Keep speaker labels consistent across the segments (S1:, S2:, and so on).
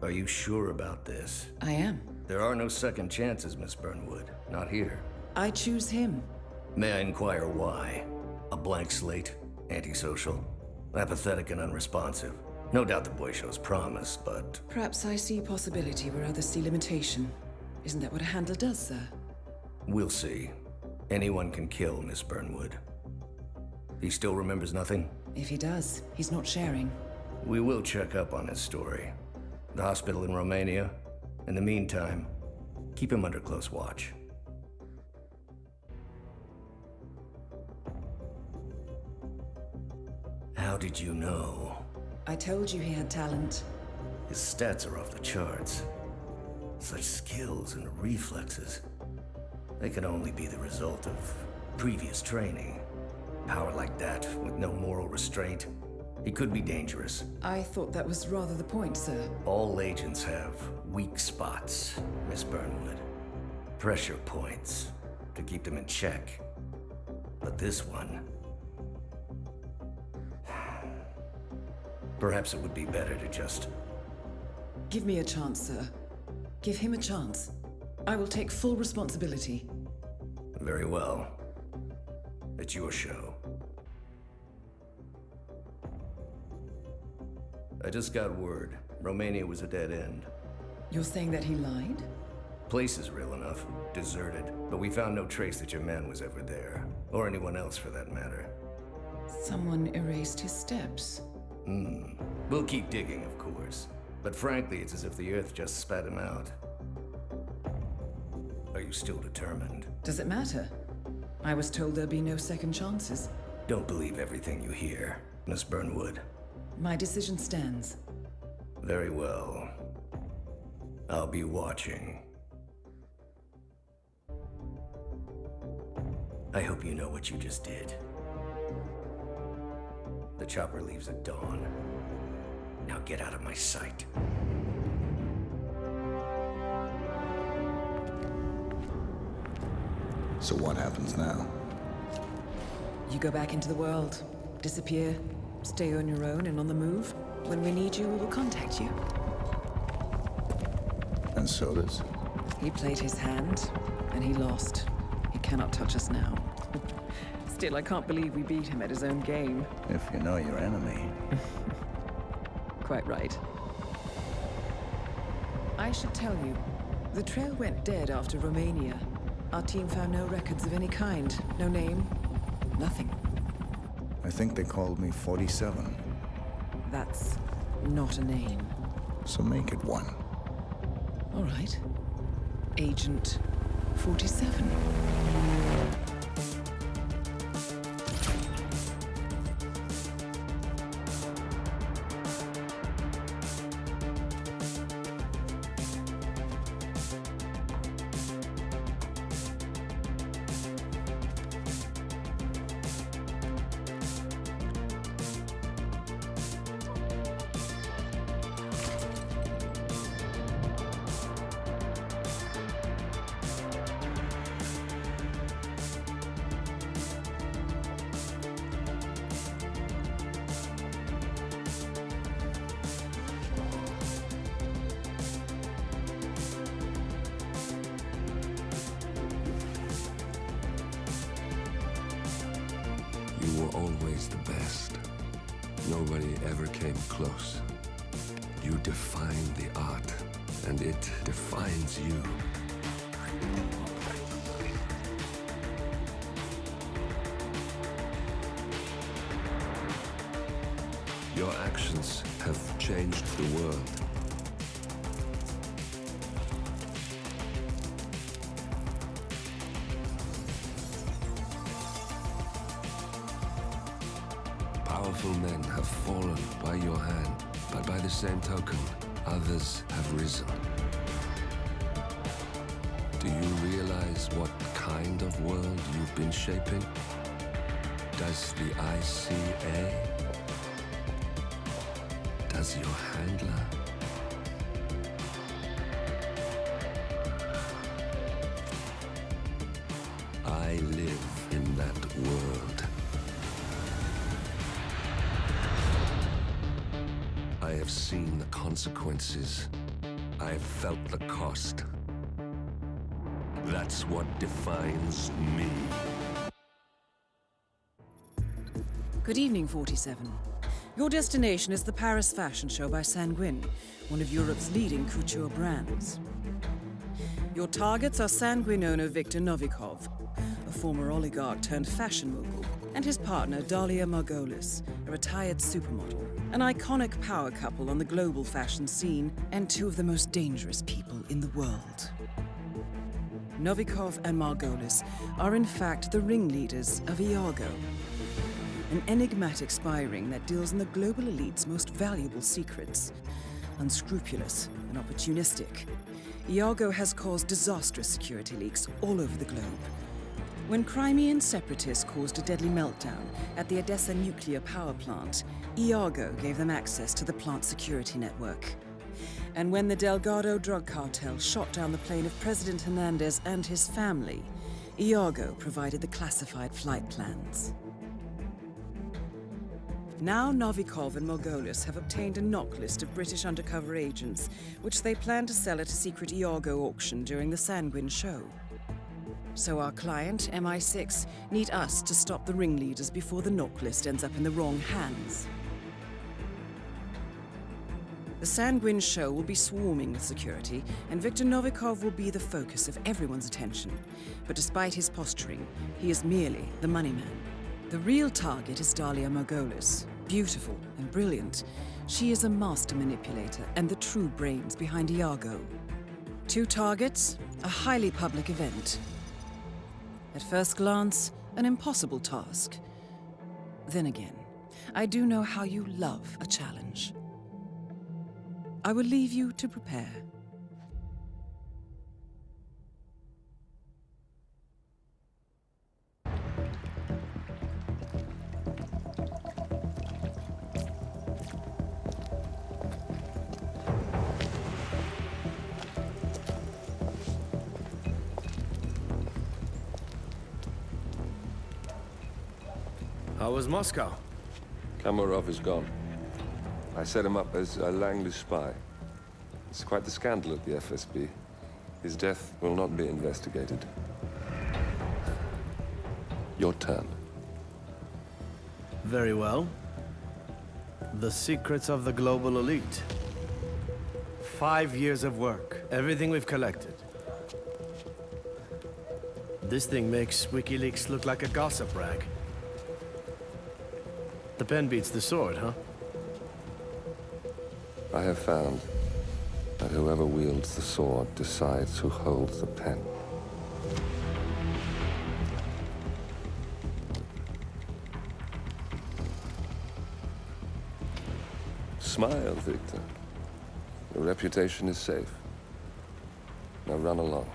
S1: Are you sure about this?
S2: I am.
S1: There are no second chances, Miss Burnwood. Not here.
S2: I choose him.
S1: May I inquire why? A blank slate? Antisocial? Apathetic and unresponsive? No doubt the boy shows promise, but...
S2: Perhaps I see possibility where others see limitation. Isn't that what a handler does, sir?
S1: We'll see. Anyone can kill Miss Burnwood. He still remembers nothing?
S2: If he does, he's not sharing.
S1: We will check up on his story. The hospital in Romania. In the meantime, keep him under close watch. How did you know?
S2: I told you he had talent.
S1: His stats are off the charts. Such skills and reflexes. They can only be the result of previous training. Power like that, with no moral restraint, he could be dangerous.
S2: I thought that was rather the point, sir.
S1: All agents have weak spots, Miss Burnwood. Pressure points to keep them in check. But this one... Perhaps it would be better to just...
S2: Give me a chance, sir. Give him a chance. I will take full responsibility.
S1: Very well. It's your show. I just got word. Romania was a dead end.
S2: You're saying that he lied?
S1: Place is real enough. Deserted. But we found no trace that your man was ever there. Or anyone else for that matter.
S2: Someone erased his steps.
S1: We'll keep digging, of course. But frankly, it's as if the Earth just spat him out. Are you still determined?
S2: Does it matter? I was told there'd be no second chances.
S1: Don't believe everything you hear, Miss Burnwood.
S2: My decision stands.
S1: Very well. I'll be watching. I hope you know what you just did. The chopper leaves at dawn. Now get out of my sight.
S3: So what happens now?
S2: You go back into the world, disappear, stay on your own and on the move. When we need you, we will contact you.
S3: And so does?
S2: He played his hand, and he lost. He cannot touch us now. Still, I can't believe we beat him at his own game.
S3: If you know your enemy.
S2: Quite right. I should tell you, the trail went dead after Romania. Our team found no records of any kind. No name, nothing.
S3: I think they called me 47.
S2: That's not a name.
S3: So make it one.
S2: All right. Agent 47.
S4: You were always the best. Nobody ever came close. You define the art, and it defines you. Your actions have changed the world. Powerful men have fallen by your hand, but by the same token, others have risen. Do you realize what kind of world you've been shaping? Does the ICA? Does your handler? I live in that world. I have seen the consequences I've felt the cost. That's what defines me.
S2: Good evening, 47. Your destination is the Paris Fashion Show by Sanguine, one of Europe's leading couture brands. Your targets are Sanguine owner Viktor Novikov, a former oligarch turned fashion mogul, and his partner Dalia Margolis, a retired supermodel, an iconic power couple on the global fashion scene and two of the most dangerous people in the world. Novikov and Margolis are in fact the ringleaders of Iago, an enigmatic spy ring that deals in the global elite's most valuable secrets. Unscrupulous and opportunistic, Iago has caused disastrous security leaks all over the globe. When Crimean separatists caused a deadly meltdown at the Odessa nuclear power plant, Iago gave them access to the plant's security network. And when the Delgado drug cartel shot down the plane of President Hernandez and his family, Iago provided the classified flight plans. Now Novikov and Margolis have obtained a knock list of British undercover agents, which they plan to sell at a secret Iago auction during the Sanguine show. So our client, MI6, need us to stop the ringleaders before the knock list ends up in the wrong hands. The Sanguine show will be swarming with security, and Viktor Novikov will be the focus of everyone's attention. But despite his posturing, he is merely the money man. The real target is Dalia Margolis. Beautiful and brilliant, she is a master manipulator and the true brains behind Iago. Two targets, a highly public event. At first glance, an impossible task. Then again, I do know how you love a challenge. I will leave you to prepare.
S5: How was Moscow?
S4: Kamarov is gone. I set him up as a Langley spy. It's quite the scandal at the FSB. His death will not be investigated. Your turn.
S5: Very well. The secrets of the global elite. 5 years of work. Everything we've collected. This thing makes WikiLeaks look like a gossip rag. The pen beats the sword, huh?
S4: I have found that whoever wields the sword decides who holds the pen. Smile, Victor. Your reputation is safe. Now run along.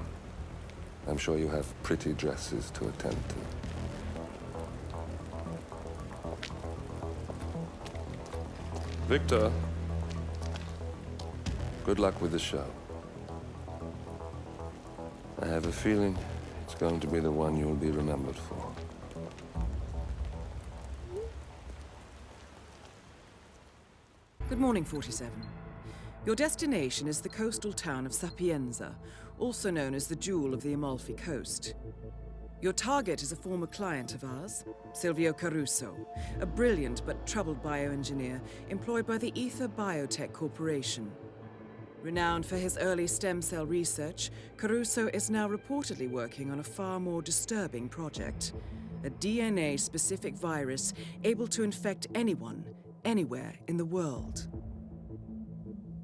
S4: I'm sure you have pretty dresses to attend to. Victor, good luck with the show. I have a feeling it's going to be the one you'll be remembered for.
S2: Good morning, 47. Your destination is the coastal town of Sapienza, also known as the Jewel of the Amalfi Coast. Your target is a former client of ours, Silvio Caruso, a brilliant but troubled bioengineer employed by the Ether Biotech Corporation. Renowned for his early stem cell research, Caruso is now reportedly working on a far more disturbing project, a DNA-specific virus able to infect anyone, anywhere in the world.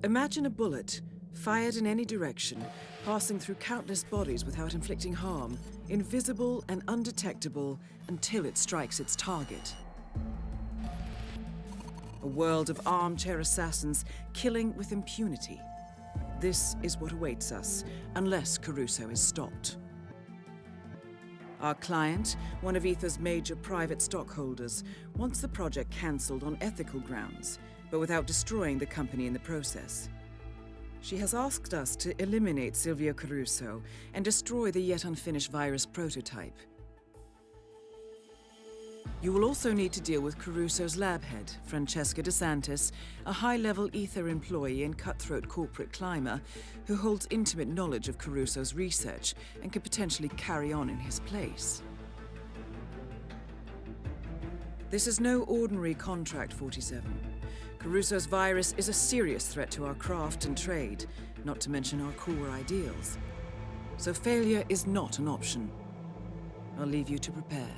S2: Imagine a bullet, fired in any direction, passing through countless bodies without inflicting harm, invisible and undetectable until it strikes its target. A world of armchair assassins killing with impunity. This is what awaits us, unless Caruso is stopped. Our client, one of Ether's major private stockholders, wants the project cancelled on ethical grounds, but without destroying the company in the process. She has asked us to eliminate Silvio Caruso and destroy the yet unfinished virus prototype. You will also need to deal with Caruso's lab head, Francesca DeSantis, a high-level Ether employee and cutthroat corporate climber who holds intimate knowledge of Caruso's research and could potentially carry on in his place. This is no ordinary contract, 47. Caruso's virus is a serious threat to our craft and trade, not to mention our core ideals. So failure is not an option. I'll leave you to prepare.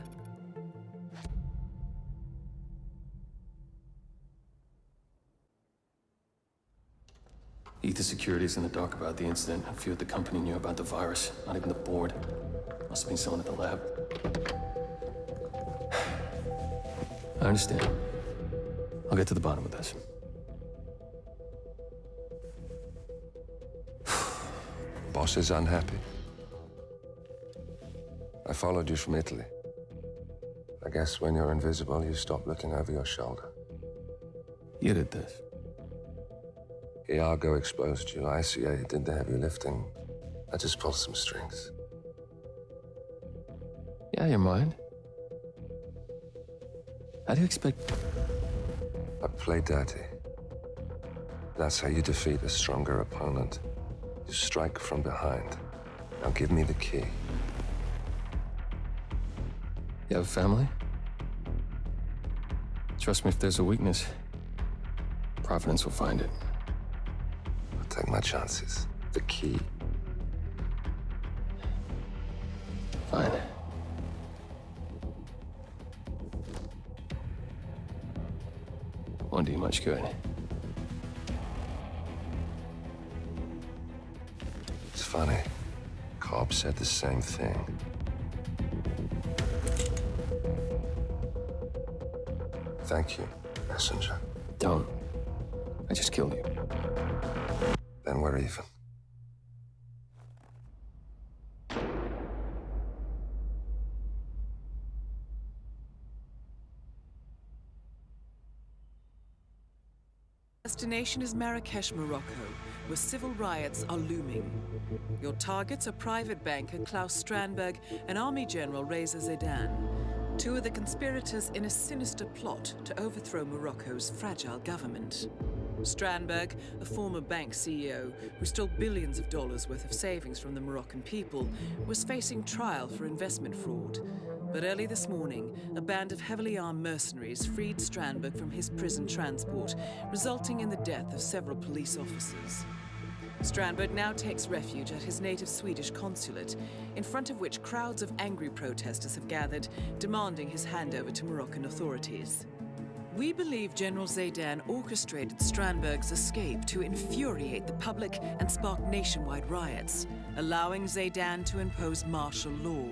S6: Ether Security's in the dark about the incident. A few at the company knew about the virus. Not even the board. Must have been someone at the lab. I understand. I'll get to the bottom of this.
S4: Boss is unhappy. I followed you from Italy. I guess when you're invisible, you stop looking over your shoulder.
S6: You did this.
S4: Iago exposed you. ICA did the heavy lifting. I just pulled some strings.
S6: Yeah, you're mine. How do you expect...
S4: I play dirty. That's how you defeat a stronger opponent. You strike from behind. Now give me the key.
S6: You have a family? Trust me, if there's a weakness, Providence will find it.
S4: I'll take my chances. The key.
S6: Fine. Won't do you much good.
S4: It's funny. Cobb said the same thing. Thank you, messenger.
S6: Don't. I just killed you.
S4: Then we're even.
S2: Destination is Marrakesh, Morocco, where civil riots are looming. Your targets are private banker Klaus Strandberg and Army General Reza Zaidan, two of the conspirators in a sinister plot to overthrow Morocco's fragile government. Strandberg, a former bank CEO who stole billions of dollars worth of savings from the Moroccan people, was facing trial for investment fraud. But early this morning, a band of heavily armed mercenaries freed Strandberg from his prison transport, resulting in the death of several police officers. Strandberg now takes refuge at his native Swedish consulate, in front of which crowds of angry protesters have gathered, demanding his handover to Moroccan authorities. We believe General Zaidan orchestrated Strandberg's escape to infuriate the public and spark nationwide riots, allowing Zaidan to impose martial law.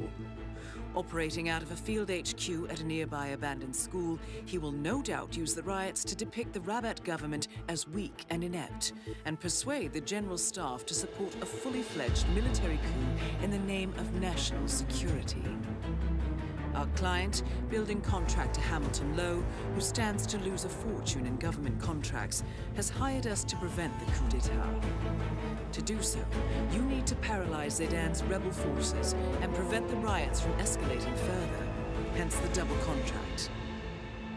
S2: Operating out of a field HQ at a nearby abandoned school, he will no doubt use the riots to depict the Rabat government as weak and inept, and persuade the general staff to support a fully fledged military coup in the name of national security. Our client, building contractor Hamilton Lowe, who stands to lose a fortune in government contracts, has hired us to prevent the coup d'etat. To do so, you need to paralyze Zaidan's rebel forces and prevent the riots from escalating further, hence the double contract.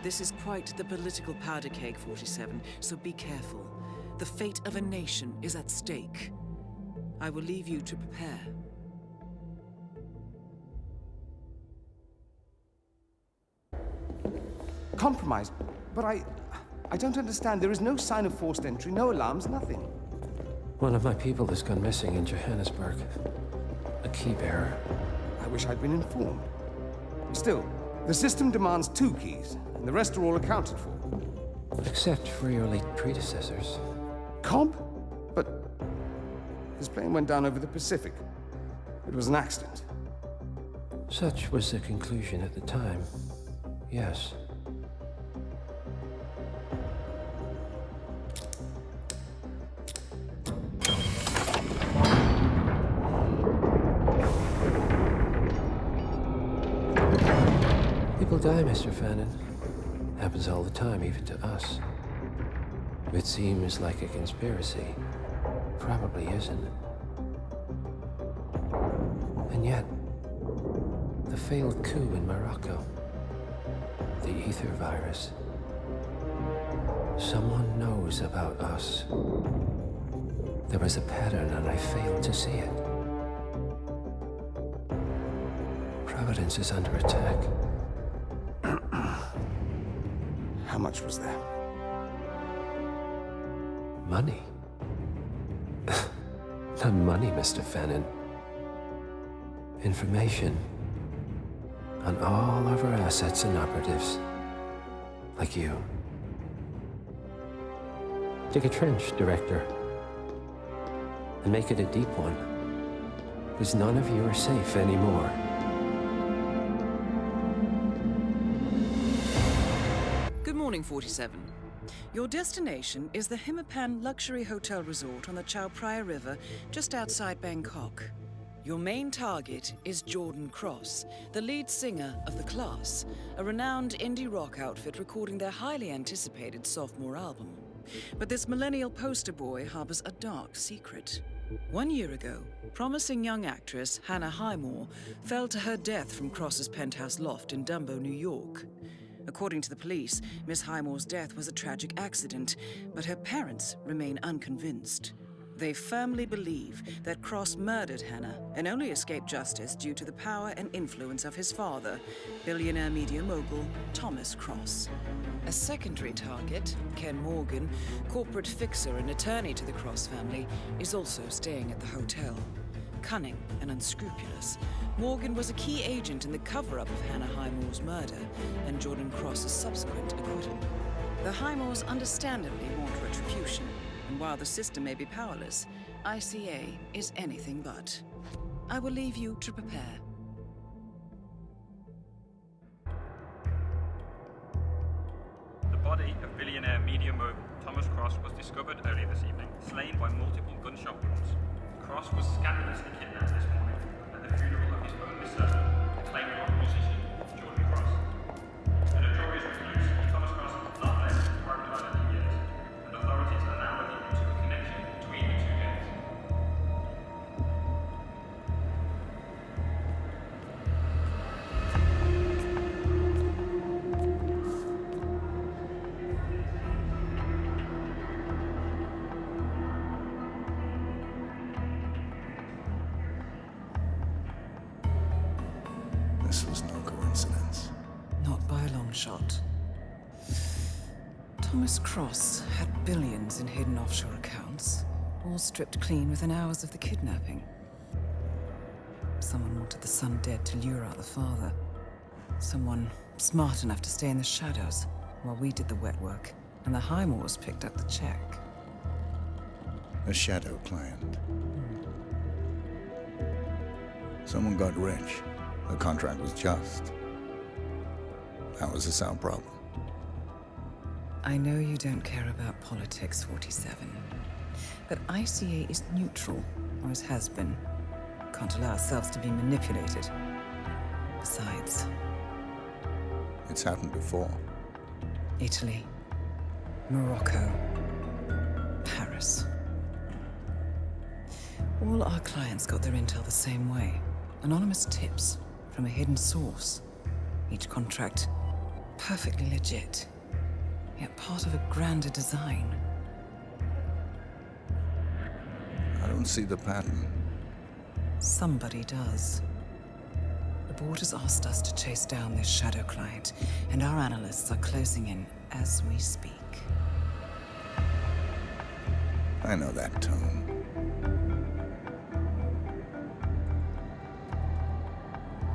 S2: This is quite the political powder keg, 47, so be careful. The fate of a nation is at stake. I will leave you to prepare.
S7: Compromised? But I don't understand. There is no sign of forced entry, no alarms, nothing.
S6: One of my people has gone missing in Johannesburg. A key bearer.
S7: I wish I'd been informed. Still, the system demands 2 keys, and the rest are all accounted for.
S6: Except for your late predecessors.
S7: Cobb? But his plane went down over the Pacific. It was an accident.
S6: Such was the conclusion at the time. Yes. People die, Mr. Fannin. Happens all the time, even to us. It seems like a conspiracy. Probably isn't. And yet, the failed coup in Morocco. The ether virus. Someone knows about us. There was a pattern and I failed to see it. Providence is under attack.
S7: How much was there?
S6: Money? Not money, Mr. Fannin. Information on all of our assets and operatives. Like you. Dig a trench, Director. And make it a deep one. Because none of you are safe anymore.
S2: Good morning, 47. Your destination is the Hitman Luxury Hotel Resort on the Chao Phraya River, just outside Bangkok. Your main target is Jordan Cross, the lead singer of The Class, a renowned indie rock outfit recording their highly anticipated sophomore album. But this millennial poster boy harbors a dark secret. 1 year ago, promising young actress Hannah Highmore fell to her death from Cross's penthouse loft in Dumbo, New York. According to the police, Miss Highmore's death was a tragic accident, but her parents remain unconvinced. They firmly believe that Cross murdered Hannah and only escaped justice due to the power and influence of his father, billionaire media mogul Thomas Cross. A secondary target, Ken Morgan, corporate fixer and attorney to the Cross family, is also staying at the hotel. Cunning and unscrupulous, Morgan was a key agent in the cover-up of Hannah Highmore's murder and Jordan Cross's subsequent acquittal. The Highmores understandably want retribution, and while the system may be powerless, ICA is anything but. I will leave you to prepare.
S8: The body of billionaire media mogul Thomas Cross was discovered earlier this evening, slain by multiple gunshot wounds. Cross was scandalously kidnapped this morning at the funeral of his only son, acclaimed rock musician Jordan Cross. A notorious recluse, Thomas Cross has not left his private island in years, and authorities are now looking into a connection between the two gangs.
S3: This was no coincidence.
S2: Not by a long shot. Thomas Cross had billions in hidden offshore accounts, all stripped clean within hours of the kidnapping. Someone wanted the son dead to lure out the father. Someone smart enough to stay in the shadows while we did the wet work, and the Highmores picked up the check.
S3: A shadow client. Someone got rich. The contract was just. That was a sound problem.
S2: I know you don't care about politics, 47. But ICA is neutral, always has been. Can't allow ourselves to be manipulated. Besides,
S3: It's happened before.
S2: Italy, Morocco, Paris. All our clients got their intel the same way. Anonymous tips from a hidden source. Each contract perfectly legit, yet part of a grander design.
S3: I don't see the pattern.
S2: Somebody does. The board has asked us to chase down this shadow client, and our analysts are closing in as we speak.
S3: I know that tone.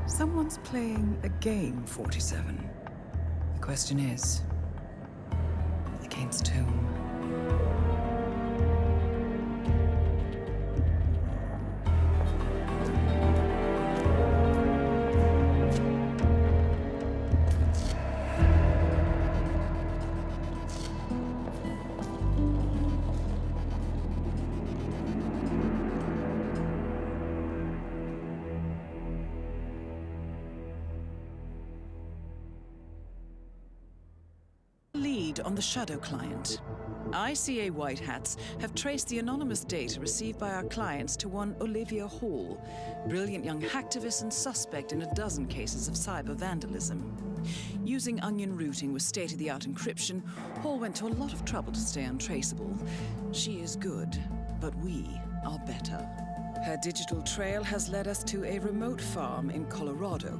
S2: Someone's playing a game, 47. The question is, against whom? On the shadow client. ICA White Hats have traced the anonymous data received by our clients to one Olivia Hall, brilliant young hacktivist and suspect in a dozen cases of cyber vandalism. Using onion routing with state-of-the-art encryption, Hall went to a lot of trouble to stay untraceable. She is good, but we are better. Her digital trail has led us to a remote farm in Colorado,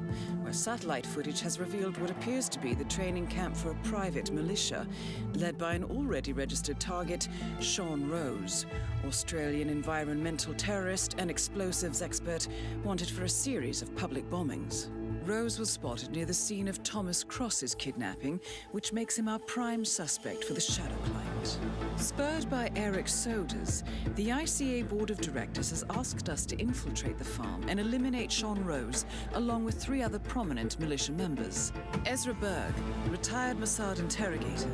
S2: where satellite footage has revealed what appears to be the training camp for a private militia, led by an already registered target, Sean Rose, Australian environmental terrorist and explosives expert wanted for a series of public bombings. Rose was spotted near the scene of Thomas Cross's kidnapping, which makes him our prime suspect for the Shadow Client. Spurred by Eric Soders, the ICA Board of Directors has asked us to infiltrate the farm and eliminate Sean Rose, along with 3 other prominent militia members. Ezra Berg, retired Mossad interrogator,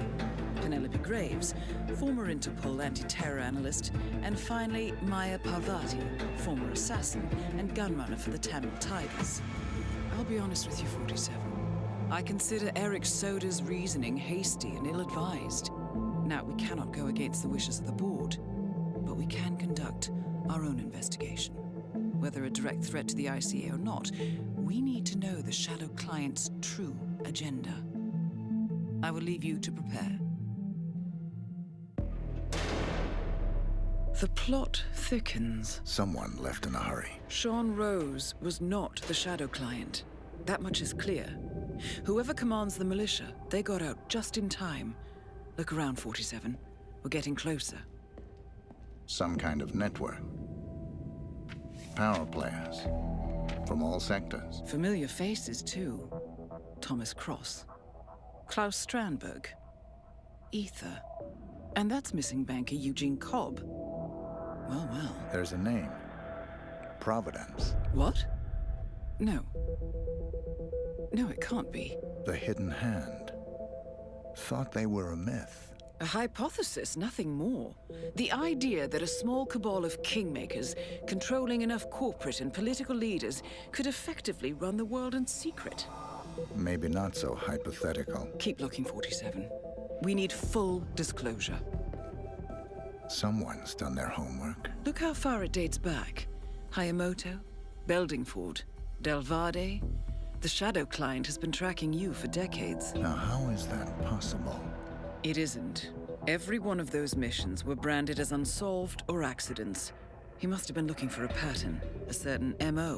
S2: Penelope Graves, former Interpol anti-terror analyst, and finally Maya Parvati, former assassin and gunrunner for the Tamil Tigers. I'll be honest with you, 47. I consider Eric Soders' reasoning hasty and ill-advised. Now, we cannot go against the wishes of the board, but we can conduct our own investigation. Whether a direct threat to the ICA or not, we need to know the Shadow Client's true agenda. I will leave you to prepare. The plot thickens.
S3: Someone left in a hurry.
S2: Sean Rose was not the Shadow Client. That much is clear. Whoever commands the militia, they got out just in time. Look around, 47. We're getting closer.
S3: Some kind of network. Power players. From all sectors.
S2: Familiar faces, too. Thomas Cross. Klaus Strandberg. Ether. And that's missing banker Eugene Cobb. Well, well.
S3: There's a name. Providence.
S2: What? No. No, it can't be.
S3: The Hidden Hand. Thought they were a myth.
S2: A hypothesis, nothing more. The idea that a small cabal of kingmakers, controlling enough corporate and political leaders, could effectively run the world in secret.
S3: Maybe not so hypothetical.
S2: Keep looking, 47. We need full disclosure.
S3: Someone's done their homework.
S2: Look how far it dates back. Hayamoto, Beldingford, Delvade. The Shadow Client has been tracking you for decades.
S3: Now, how is that possible?
S2: It isn't. Every one of those missions were branded as unsolved or accidents. He must have been looking for a pattern, a certain MO,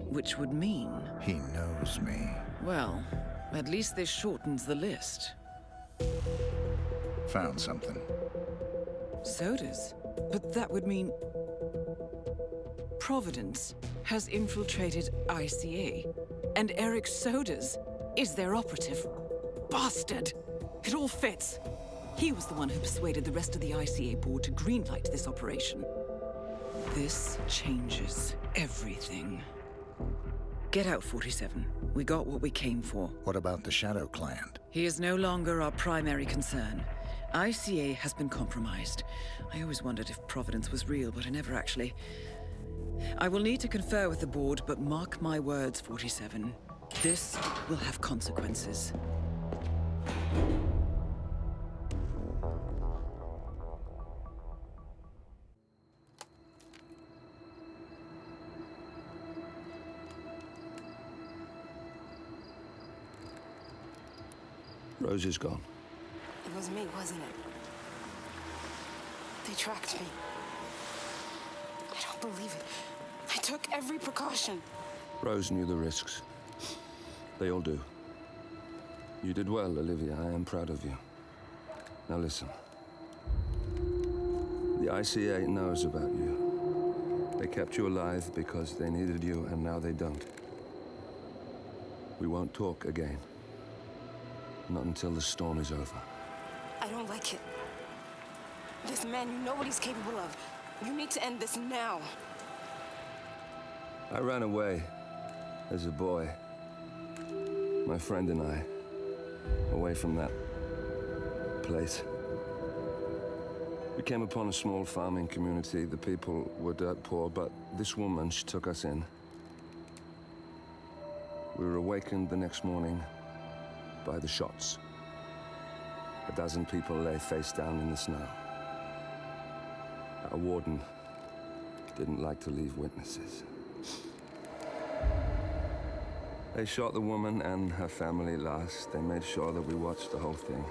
S2: which would mean...
S3: He knows me.
S2: Well, at least this shortens the list.
S3: Found something.
S2: Soders? But that would mean... Providence has infiltrated ICA, and Eric Soders is their operative. Bastard! It all fits. He was the one who persuaded the rest of the ICA board to greenlight this operation. This changes everything. Get out, 47. We got what we came for.
S3: What about the Shadow Client?
S2: He is no longer our primary concern. ICA has been compromised. I always wondered if Providence was real, but I never actually... I will need to confer with the board, but mark my words, 47. This will have consequences.
S4: Rose is gone.
S9: It was me, wasn't it? They tracked me. I don't believe it. I took every precaution.
S4: Rose knew the risks. They all do. You did well, Olivia. I am proud of you. Now listen. The ICA knows about you. They kept you alive because they needed you, and now they don't. We won't talk again. Not until the storm is over.
S9: I don't like it. This man, you know what he's capable of. You need to end this now.
S4: I ran away as a boy. My friend and I. Away from that place. We came upon a small farming community. The people were dirt poor, but this woman, she took us in. We were awakened the next morning by the shots. A dozen people lay face down in the snow. Our warden didn't like to leave witnesses. They shot the woman and her family last. They made sure that we watched the whole thing.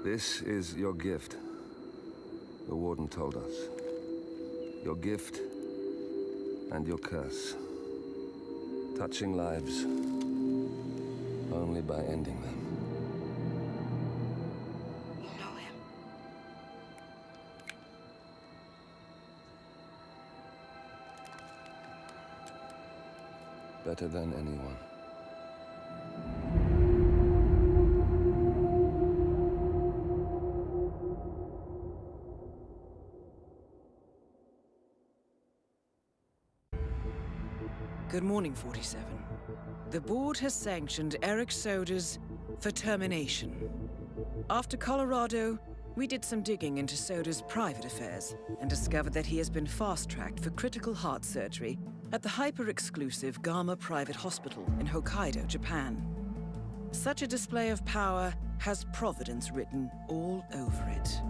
S4: This is your gift, the warden told us. Your gift and your curse. Touching lives only by ending them.
S9: You know him.
S4: Better than anyone.
S2: Good morning, 47. The board has sanctioned Eric Soder's for termination. After Colorado, we did some digging into Soder's private affairs and discovered that he has been fast-tracked for critical heart surgery at the hyper-exclusive Gama Private Hospital in Hokkaido, Japan. Such a display of power has Providence written all over it.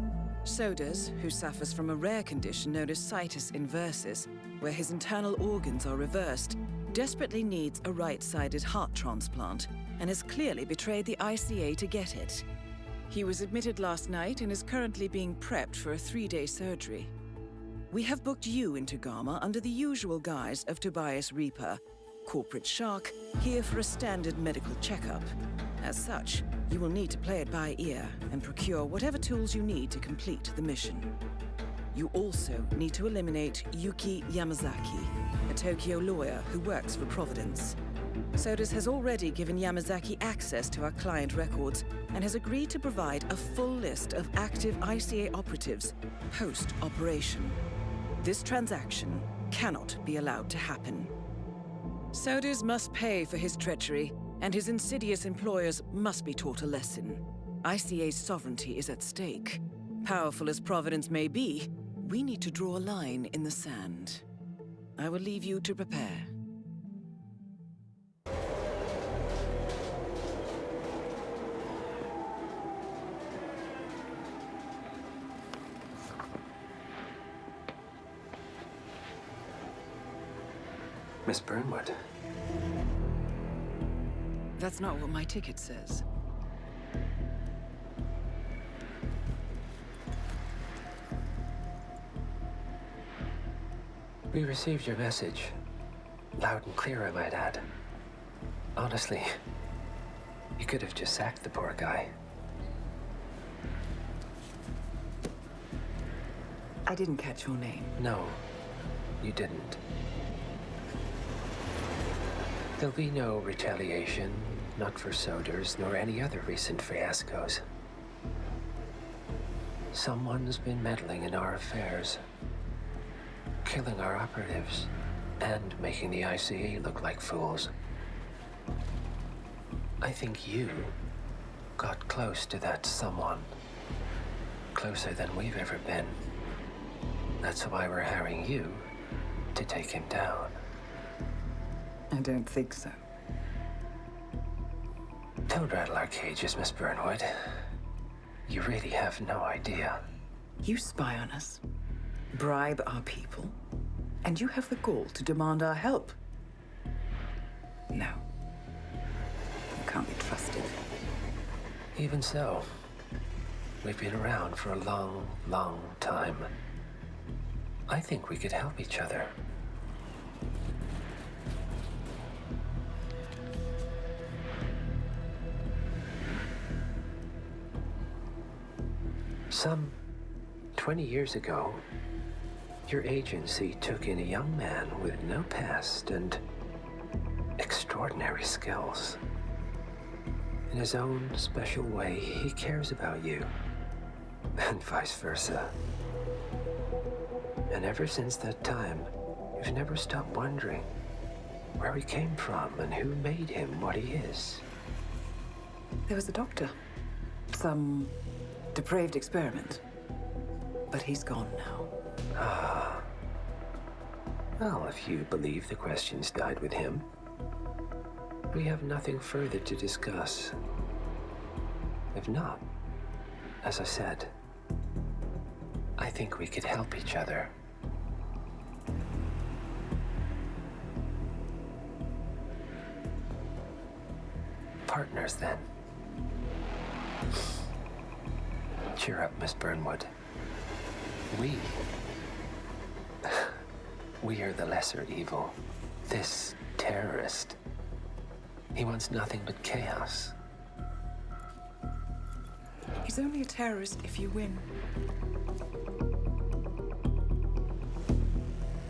S2: Soder's, who suffers from a rare condition known as situs inversus, where his internal organs are reversed, desperately needs a right-sided heart transplant and has clearly betrayed the ICA to get it. He was admitted last night and is currently being prepped for a 3-day surgery. We have booked you into Gama under the usual guise of Tobias Reaper, corporate shark, here for a standard medical checkup. As such, you will need to play it by ear and procure whatever tools you need to complete the mission. You also need to eliminate Yuki Yamazaki, a Tokyo lawyer who works for Providence. Sodas has already given Yamazaki access to our client records and has agreed to provide a full list of active ICA operatives post-operation. This transaction cannot be allowed to happen. Sodas must pay for his treachery, and his insidious employers must be taught a lesson. ICA's sovereignty is at stake. Powerful as Providence may be, we need to draw a line in the sand. I will leave you to prepare.
S6: Miss Burnwood.
S2: That's not what my ticket says.
S6: We received your message. Loud and clear, I might add. Honestly, you could have just sacked the poor guy.
S2: I didn't catch your name.
S6: No, you didn't. There'll be no retaliation, not for Soders, nor any other recent fiascos. Someone's been meddling in our affairs, killing our operatives, and making the ICA look like fools. I think you got close to that someone. Closer than we've ever been. That's why we're hiring you to take him down.
S2: I don't think so.
S6: Don't rattle our cages, Miss Burnwood. You really have no idea.
S2: You spy on us, bribe our people, and you have the gall to demand our help. No. You can't be trusted.
S6: Even so, we've been around for a long, long time. I think we could help each other. Some 20 years ago, your agency took in a young man with no past and extraordinary skills. In his own special way, he cares about you, and vice versa. And ever since that time, you've never stopped wondering where he came from and who made him what he is.
S2: There was a doctor. Some depraved experiment. But he's gone now.
S6: Ah. Well, if you believe the questions died with him, we have nothing further to discuss. If not, as I said, I think we could help each other. Partners, then. Cheer up, Miss Burnwood. We are the lesser evil. This terrorist, he wants nothing but chaos.
S2: He's only a terrorist if you win.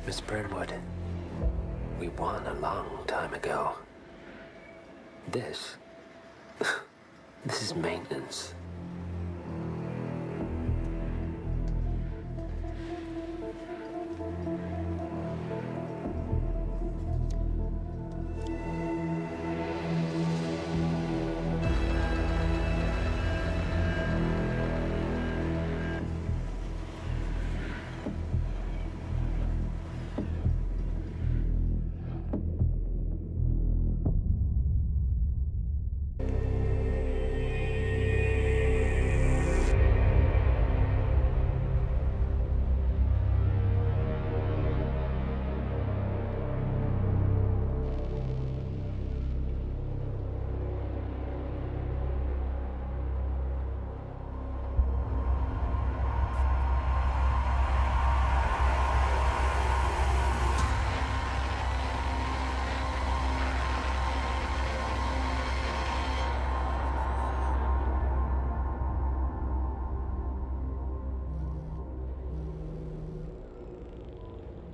S6: Miss Burnwood, we won a long time ago. This is maintenance.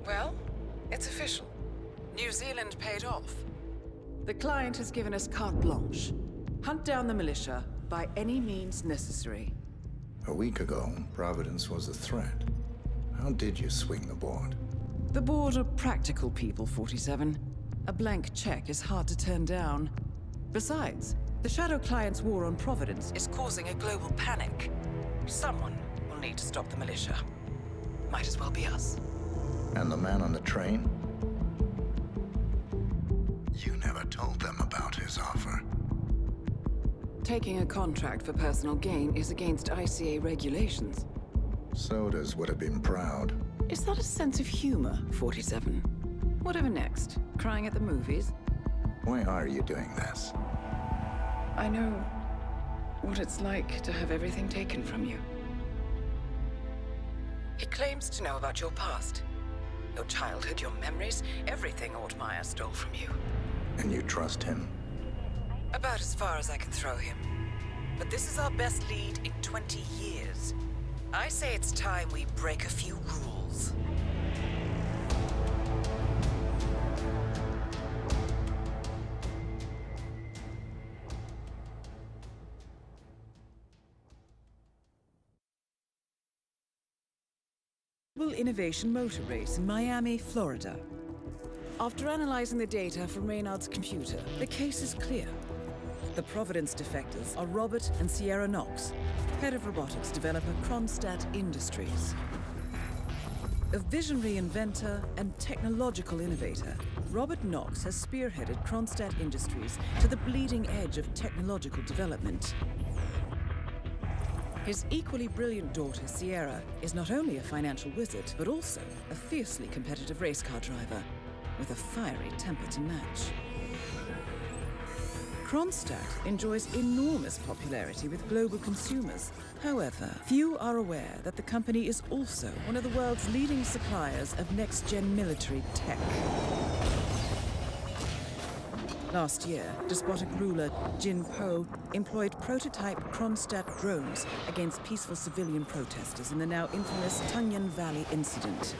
S2: Well, it's official. New Zealand paid off. The client has given us carte blanche. Hunt down the militia by any means necessary.
S3: A week ago, Providence was a threat. How did you swing the board?
S2: The board are practical people, 47. A blank check is hard to turn down. Besides, the Shadow Client's war on Providence is causing a global panic. Someone will need to stop the militia. Might as well be us.
S3: And the man on the train? You never told them about his offer.
S2: Taking a contract for personal gain is against ICA regulations.
S3: Sodas would have been proud.
S2: Is that a sense of humor, 47? Whatever next? Crying at the movies?
S3: Why are you doing this?
S2: I know what it's like to have everything taken from you. He claims to know about your past. Your childhood, your memories, everything Ortmeyer stole from you.
S3: And you trust him?
S2: About as far as I can throw him. But this is our best lead in 20 years. I say it's time we break a few rules. Innovation motor race in Miami, Florida. After analyzing the data from Reynard's computer, the case is clear. The Providence defectors are Robert and Sierra Knox, head of robotics developer Kronstadt Industries. A visionary inventor and technological innovator, Robert Knox has spearheaded Kronstadt Industries to the bleeding edge of technological development. His equally brilliant daughter, Sierra, is not only a financial wizard, but also a fiercely competitive race car driver, with a fiery temper to match. Kronstadt enjoys enormous popularity with global consumers. However, few are aware that the company is also one of the world's leading suppliers of next-gen military tech. Last year, despotic ruler Jin Po employed prototype Kronstadt drones against peaceful civilian protesters in the now infamous Tungan Valley incident.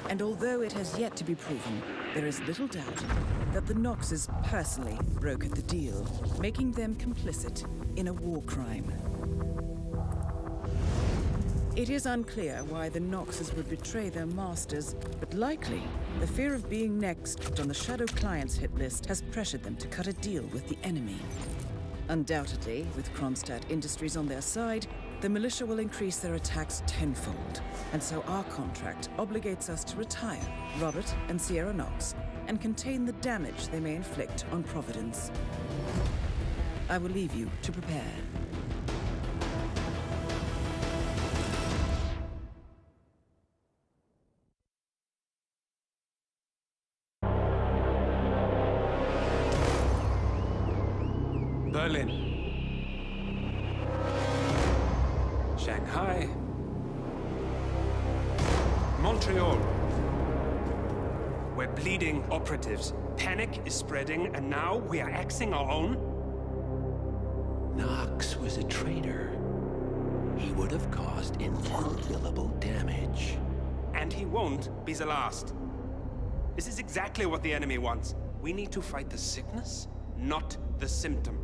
S2: And although it has yet to be proven, there is little doubt that the Knoxes personally brokered the deal, making them complicit in a war crime. It is unclear why the Knoxes would betray their masters, but likely the fear of being next on the Shadow Client's hit list has pressured them to cut a deal with the enemy. Undoubtedly, with Kronstadt Industries on their side, the militia will increase their attacks tenfold, and so our contract obligates us to retire Robert and Sierra Knox and contain the damage they may inflict on Providence. I will leave you to prepare.
S10: Berlin. Shanghai. Montreal. We're bleeding operatives. Panic is spreading, and now we are axing our own?
S6: Knox was a traitor. He would have caused incalculable damage.
S10: And he won't be the last. This is exactly what the enemy wants. We need to fight the sickness, not the symptom.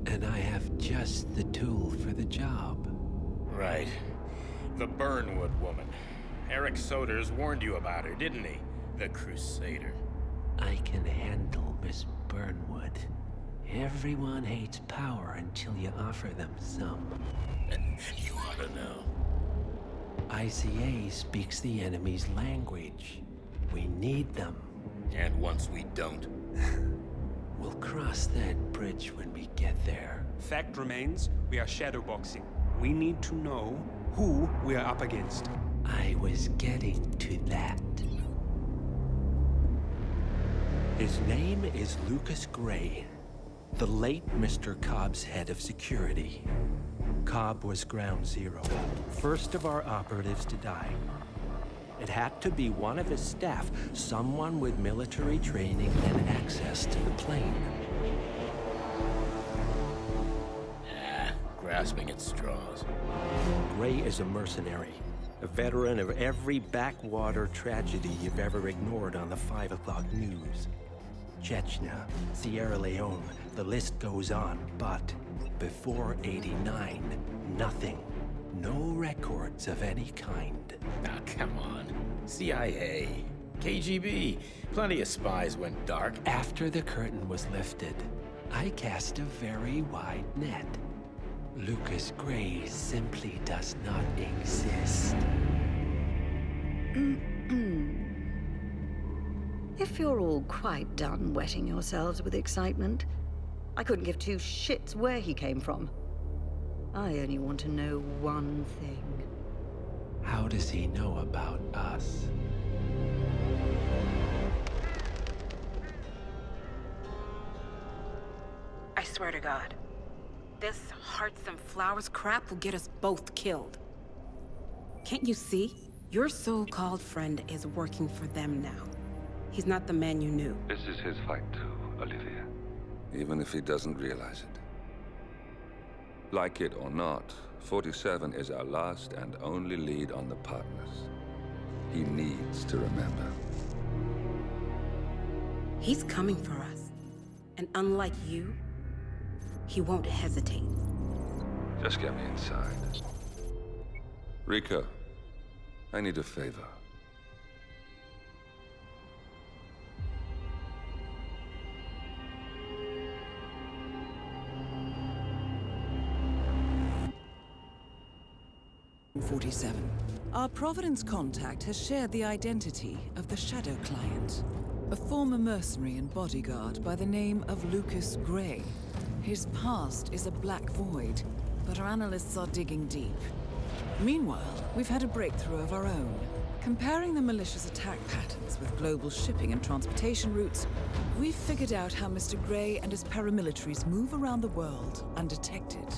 S6: And I have just the tool for the job.
S11: Right. The Burnwood woman. Eric Soders warned you about her, didn't he? The Crusader.
S6: I can handle Miss Burnwood. Everyone hates power until you offer them some.
S11: You ought to know.
S6: ICA speaks the enemy's language. We need them.
S11: And once we don't?
S6: We'll cross that bridge when we get there.
S10: Fact remains, we are shadowboxing. We need to know who we are up against.
S6: I was getting to that. His name is Lucas Gray, the late Mr. Cobb's head of security. Cobb was ground zero, first of our operatives to die. It had to be one of his staff, someone with military training and access to the plane.
S11: Grasping at straws.
S6: Gray is a mercenary, a veteran of every backwater tragedy you've ever ignored on the 5 o'clock news. Chechnya, Sierra Leone, the list goes on, but before '89, nothing. No records of any kind.
S11: Ah, come on. CIA, KGB, plenty of spies went dark.
S6: After the curtain was lifted, I cast a very wide net. Lucas Gray simply does not exist.
S12: If you're all quite done wetting yourselves with excitement, I couldn't give two shits where he came from. I only want to know one thing.
S6: How does he know about us?
S9: I swear to God, this hearts and flowers crap will get us both killed. Can't you see? Your so-called friend is working for them now. He's not the man you knew.
S4: This is his fight too, Olivia. Even if he doesn't realize it. Like it or not, 47 is our last and only lead on the partners. He needs to remember.
S9: He's coming for us. And unlike you, he won't hesitate.
S4: Just get me inside. Rico, I need a favor.
S2: .47. Our Providence contact has shared the identity of the Shadow Client, a former mercenary and bodyguard by the name of Lucas Gray. His past is a black void, but our analysts are digging deep. Meanwhile, we've had a breakthrough of our own. Comparing the malicious attack patterns with global shipping and transportation routes, we've figured out how Mr. Gray and his paramilitaries move around the world undetected.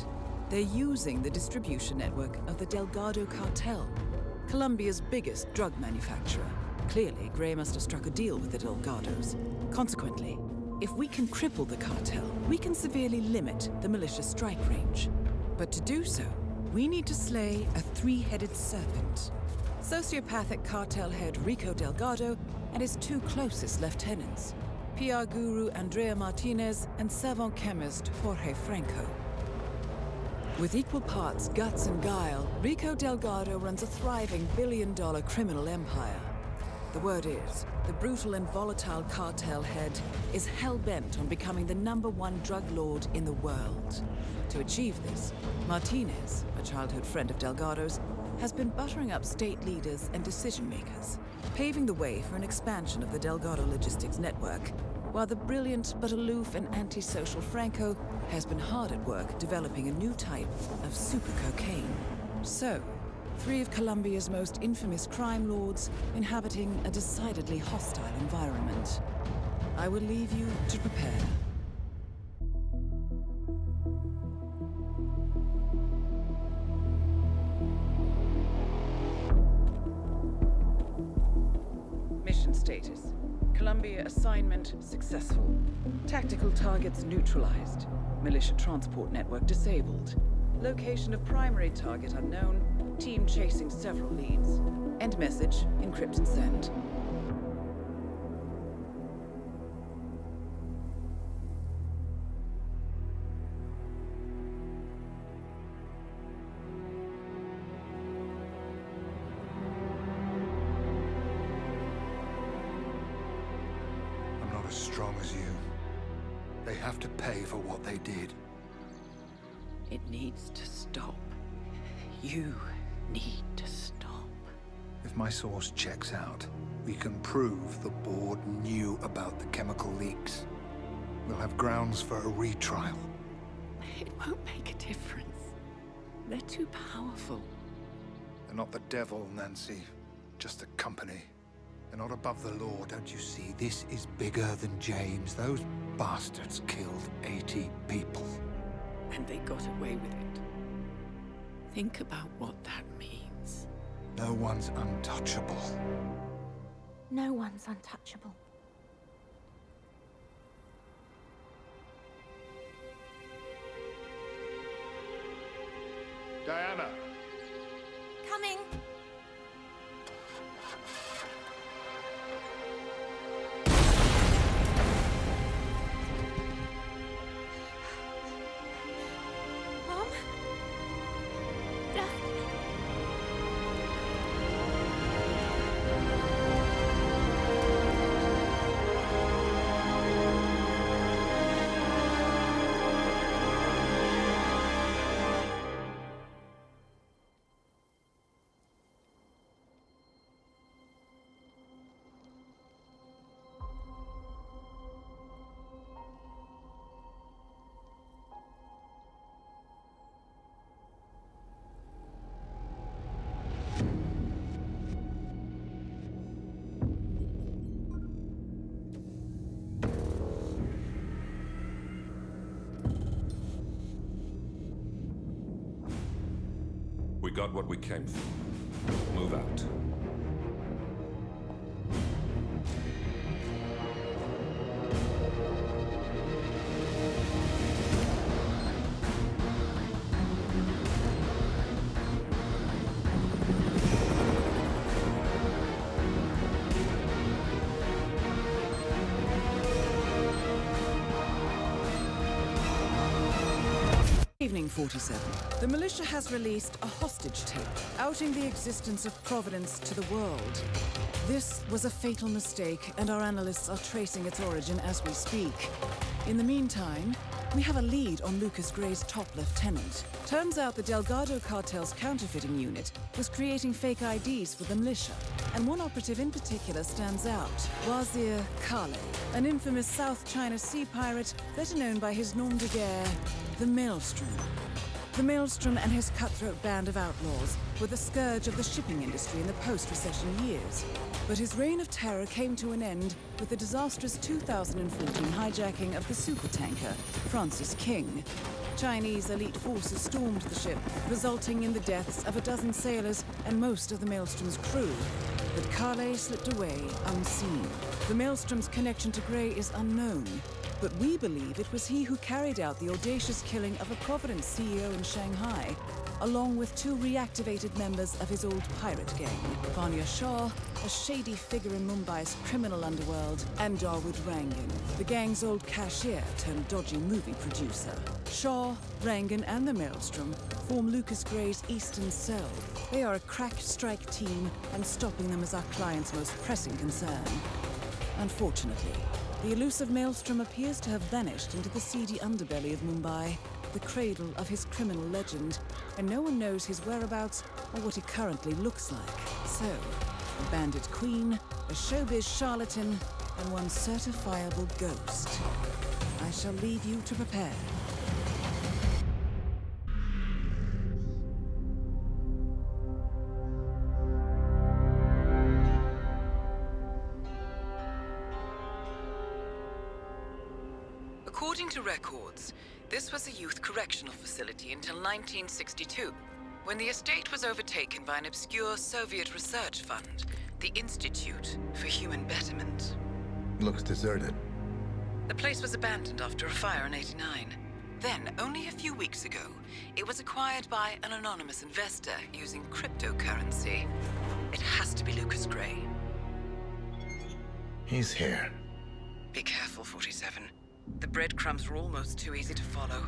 S2: They're using the distribution network of the Delgado cartel, Colombia's biggest drug manufacturer. Clearly, Gray must have struck a deal with the Delgados. Consequently, if we can cripple the cartel, we can severely limit the malicious strike range. But to do so, we need to slay a three-headed serpent. Sociopathic cartel head Rico Delgado and his two closest lieutenants, PR guru Andrea Martinez and savant chemist Jorge Franco. With equal parts guts and guile, Rico Delgado runs a thriving billion-dollar criminal empire. The word is, the brutal and volatile cartel head is hell-bent on becoming the #1 drug lord in the world. To achieve this, Martinez, a childhood friend of Delgado's, has been buttering up state leaders and decision-makers, paving the way for an expansion of the Delgado logistics network, while the brilliant but aloof and antisocial Franco has been hard at work developing a new type of super cocaine. So, 3 of Colombia's most infamous crime lords inhabiting a decidedly hostile environment. I will leave you to prepare. status. Columbia assignment successful. Tactical targets neutralized. Militia transport network disabled. Location of primary target unknown. Team chasing several leads. End message, encrypt and send.
S13: I'm not as strong as you. They have to pay for what they did.
S2: It needs to stop. You need to stop.
S13: If my source checks out, we can prove the board knew about the chemical leaks. We'll have grounds for a retrial.
S2: It won't make a difference. They're too powerful.
S13: They're not the devil, Nancy. Just a company. They're not above the law, don't you see? This is bigger than James. Those bastards killed 80 people.
S2: And they got away with it. Think about what that means.
S13: No one's untouchable.
S14: No one's untouchable.
S13: Diana!
S14: Coming! Mom? Dad?
S4: We got what we came for. Move out.
S2: Evening 47. The militia has released a hostage tape, outing the existence of Providence to the world. This was a fatal mistake, and our analysts are tracing its origin as we speak. In the meantime, we have a lead on Lucas Gray's top lieutenant. Turns out the Delgado cartel's counterfeiting unit was creating fake IDs for the militia, and one operative in particular stands out, Wazir Kale, an infamous South China Sea pirate better known by his nom de guerre, the Maelstrom. The Maelstrom and his cutthroat band of outlaws were the scourge of the shipping industry in the post-recession years. But his reign of terror came to an end with the disastrous 2014 hijacking of the supertanker, Francis King. Chinese elite forces stormed the ship, resulting in the deaths of a dozen sailors and most of the Maelstrom's crew. But Kale slipped away unseen. The Maelstrom's connection to Gray is unknown, but we believe it was he who carried out the audacious killing of a Providence CEO in Shanghai, along with two reactivated members of his old pirate gang, Vanya Shah, a shady figure in Mumbai's criminal underworld, and Dawood Rangan, the gang's old cashier turned dodgy movie producer. Shah, Rangan, and the Maelstrom form Lucas Gray's Eastern Cell. They are a crack strike team, and stopping them is our client's most pressing concern. Unfortunately, the elusive Maelstrom appears to have vanished into the seedy underbelly of Mumbai, the cradle of his criminal legend, and no one knows his whereabouts or what he currently looks like. So, a bandit queen, a showbiz charlatan, and one certifiable ghost. I shall leave you to prepare. According to records, this was a youth correctional facility until 1962, when the estate was overtaken by an obscure Soviet research fund, The Institute for Human Betterment.
S3: Looks deserted.
S2: The place was abandoned after a fire in '89. Then, only a few weeks ago, it was acquired by an anonymous investor using cryptocurrency. It has to be Lucas Gray.
S3: He's here.
S2: Be careful, 47. The breadcrumbs were almost too easy to follow.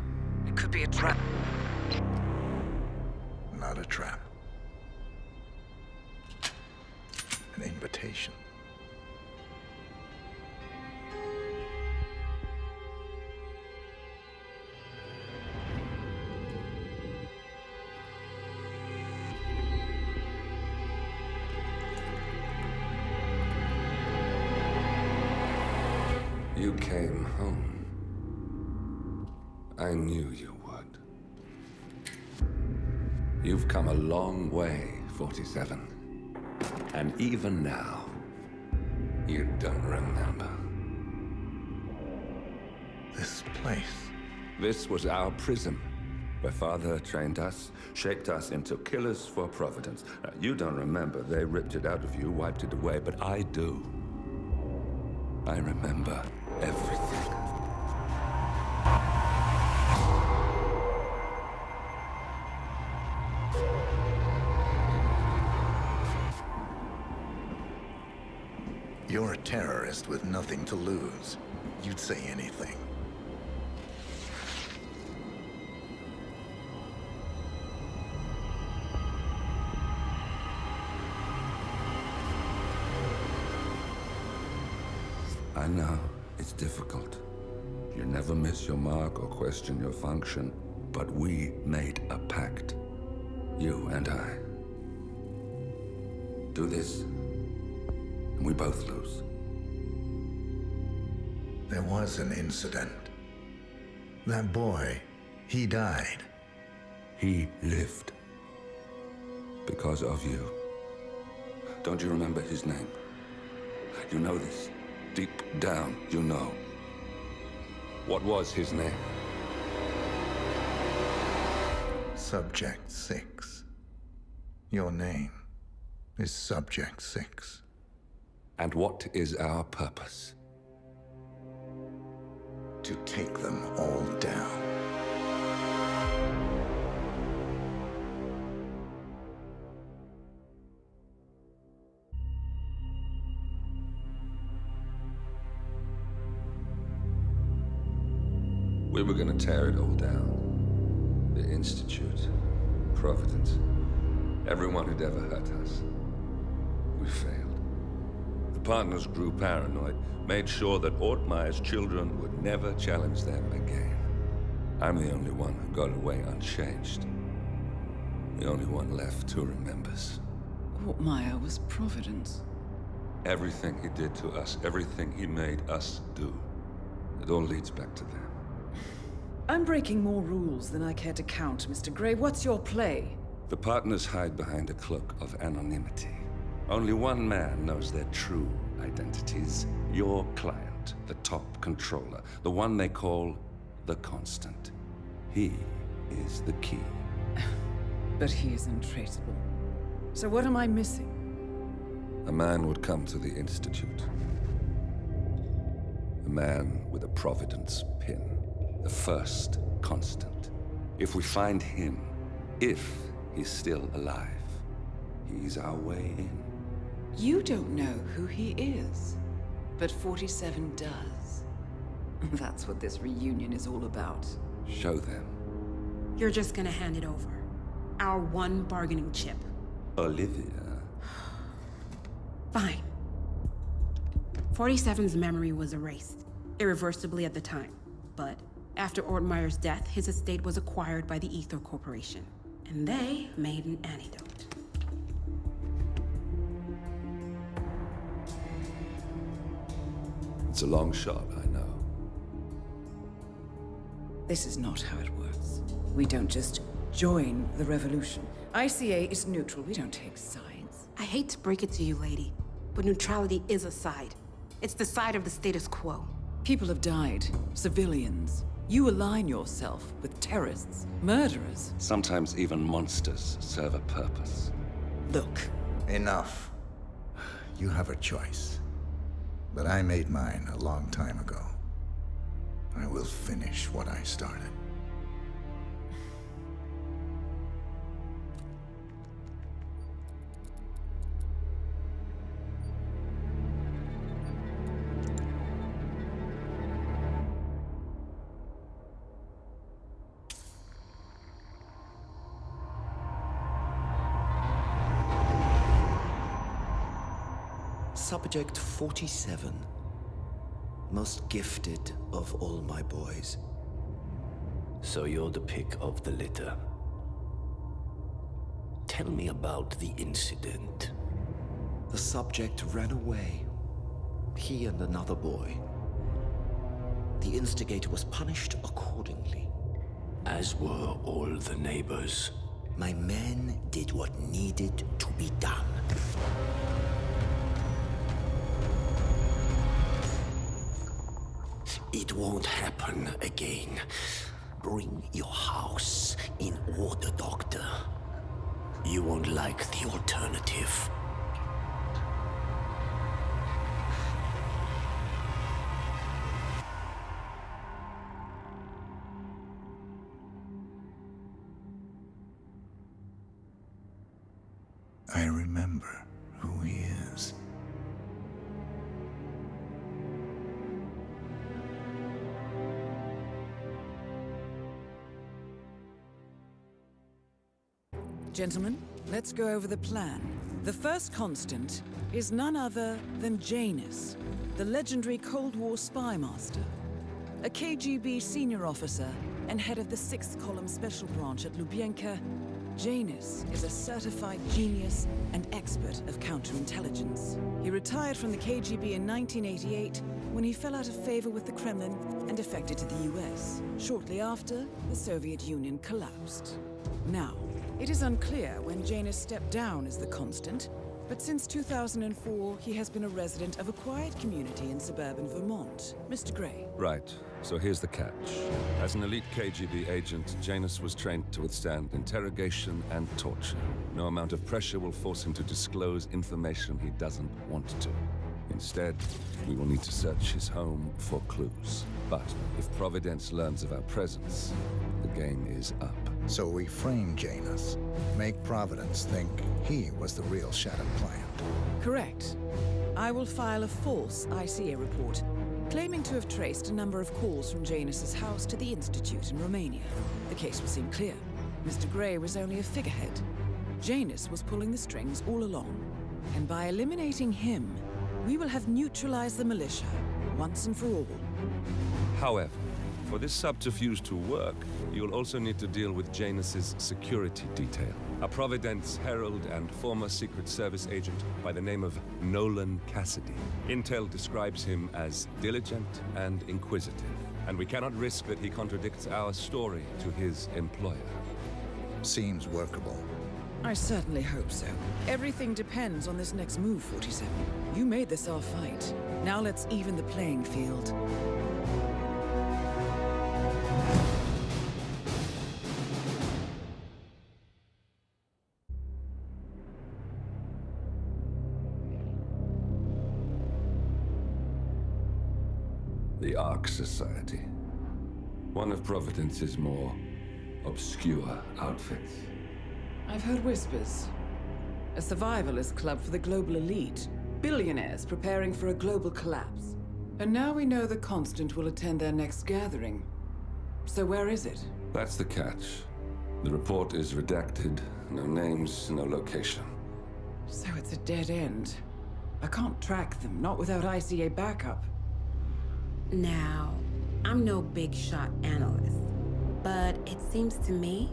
S2: It could be a trap.
S3: Not a trap. An invitation.
S4: You came home. I knew you would. You've come a long way, 47. And even now, you don't remember.
S3: This place.
S4: This was our prison, where Father trained us, shaped us into killers for Providence. Now, you don't remember. They ripped it out of you, wiped it away, but I do. I remember everything.
S3: You're a terrorist with nothing to lose. You'd say anything.
S4: I know, it's difficult. You never miss your mark or question your function, but we made a pact. You and I. Do this, and we both lose.
S3: There was an incident. That boy, he died.
S4: He lived. Because of you. Don't you remember his name? You know this. Deep down, you know. What was his name?
S3: Subject 6. Your name is Subject 6.
S4: And what is our purpose?
S3: To take them all down.
S4: We were gonna tear it all down. The Institute, Providence, everyone who'd ever hurt us. We failed. The partners grew paranoid, made sure that Ortmeyer's children would never challenge them again. I'm the only one who got away unchanged. The only one left who remembers.
S2: Ortmeyer was Providence.
S4: Everything he did to us, everything he made us do, it all leads back to them.
S2: I'm breaking more rules than I care to count, Mr. Gray. What's your play?
S4: The partners hide behind a cloak of anonymity. Only one man knows their true identities. Your client, the top controller, the one they call the Constant. He is the key.
S2: But he is untraceable. So what am I missing?
S4: A man would come to the Institute. A man with a Providence pin. The first Constant. If we find him, if he's still alive, he's our way in.
S2: You don't know who he is, but 47 does. That's what this reunion is all about.
S4: Show them.
S9: You're just gonna hand it over. Our one bargaining chip.
S4: Olivia.
S9: Fine. 47's memory was erased, irreversibly at the time. But after Ortmeyer's death, his estate was acquired by the Ether Corporation. And they made an antidote.
S4: It's a long shot, I know.
S2: This is not how it works. We don't just join the revolution. ICA is neutral. We don't take sides.
S9: I hate to break it to you, lady, but neutrality is a side. It's the side of the status quo.
S2: People have died. Civilians. You align yourself with terrorists, murderers.
S4: Sometimes even monsters serve a purpose.
S2: Look.
S3: Enough. You have a choice. But I made mine a long time ago. I will finish what I started.
S15: Subject 47. Most gifted of all my boys. So you're the pick of the litter. Tell me about the incident. The subject ran away. He and another boy. The instigator was punished accordingly. As were all the neighbors. My men did what needed to be done. It won't happen again. Bring your house in order, Doctor. You won't like the alternative.
S3: I remember who he is.
S2: Gentlemen, let's go over the plan. The first constant is none other than Janus, the legendary Cold War spy master. A KGB senior officer and head of the 6th Column Special Branch at Lubyanka, Janus is a certified genius and expert of counterintelligence. He retired from the KGB in 1988 when he fell out of favor with the Kremlin and defected to the US. Shortly after, the Soviet Union collapsed. Now, it is unclear when Janus stepped down as the constant, but since 2004, he has been a resident of a quiet community in suburban Vermont. Mr. Gray.
S4: Right. So here's the catch. As an elite KGB agent, Janus was trained to withstand interrogation and torture. No amount of pressure will force him to disclose information he doesn't want to. Instead, we will need to search his home for clues. But if Providence learns of our presence, the game is up.
S3: So we frame Janus, make Providence think he was the real Shattered Plant.
S2: Correct. I will file a false ICA report, claiming to have traced a number of calls from Janus's house to the Institute in Romania. The case will seem clear. Mr. Gray was only a figurehead. Janus was pulling the strings all along. And by eliminating him, we will have neutralized the militia, once and for all.
S4: However, for this subterfuge to work, you'll also need to deal with Janus's security detail. A Providence herald and former Secret Service agent by the name of Nolan Cassidy. Intel describes him as diligent and inquisitive, and we cannot risk that he contradicts our story to his employer.
S3: Seems workable.
S2: I certainly hope so. Everything depends on this next move, 47. You made this our fight. Now let's even the playing field.
S4: The Ark Society. One of Providence's more obscure outfits.
S2: I've heard whispers. A survivalist club for the global elite. Billionaires preparing for a global collapse. And now we know the Constant will attend their next gathering. So where is it?
S4: That's the catch. The report is redacted. No names, no location.
S2: So it's a dead end. I can't track them, not without ICA backup.
S9: Now, I'm no big shot analyst, but it seems to me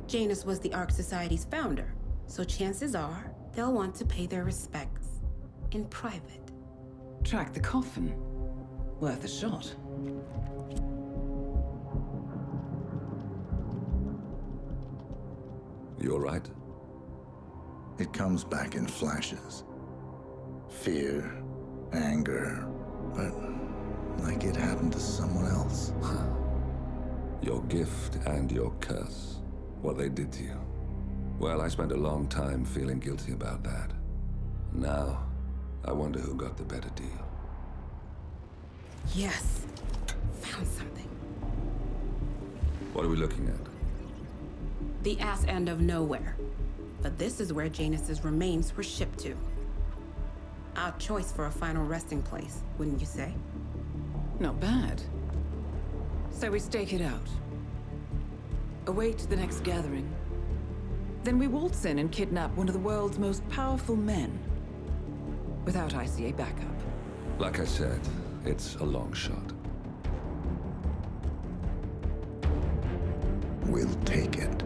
S9: Janus was the Ark Society's founder, so chances are they'll want to pay their respects in private.
S2: Track the coffin. Worth a shot.
S4: You all right?
S3: It comes back in flashes. Fear, anger, but like it happened to someone else.
S4: Your gift and your curse. What they did to you. Well, I spent a long time feeling guilty about that. Now, I wonder who got the better deal.
S9: Yes. Found something.
S4: What are we looking at?
S9: The ass end of nowhere. But this is where Janus's remains were shipped to. Our choice for a final resting place, wouldn't you say?
S2: Not bad. So we stake it out. Await the next gathering. Then we waltz in and kidnap one of the world's most powerful men. Without ICA backup.
S4: Like I said, it's a long shot.
S3: We'll take it.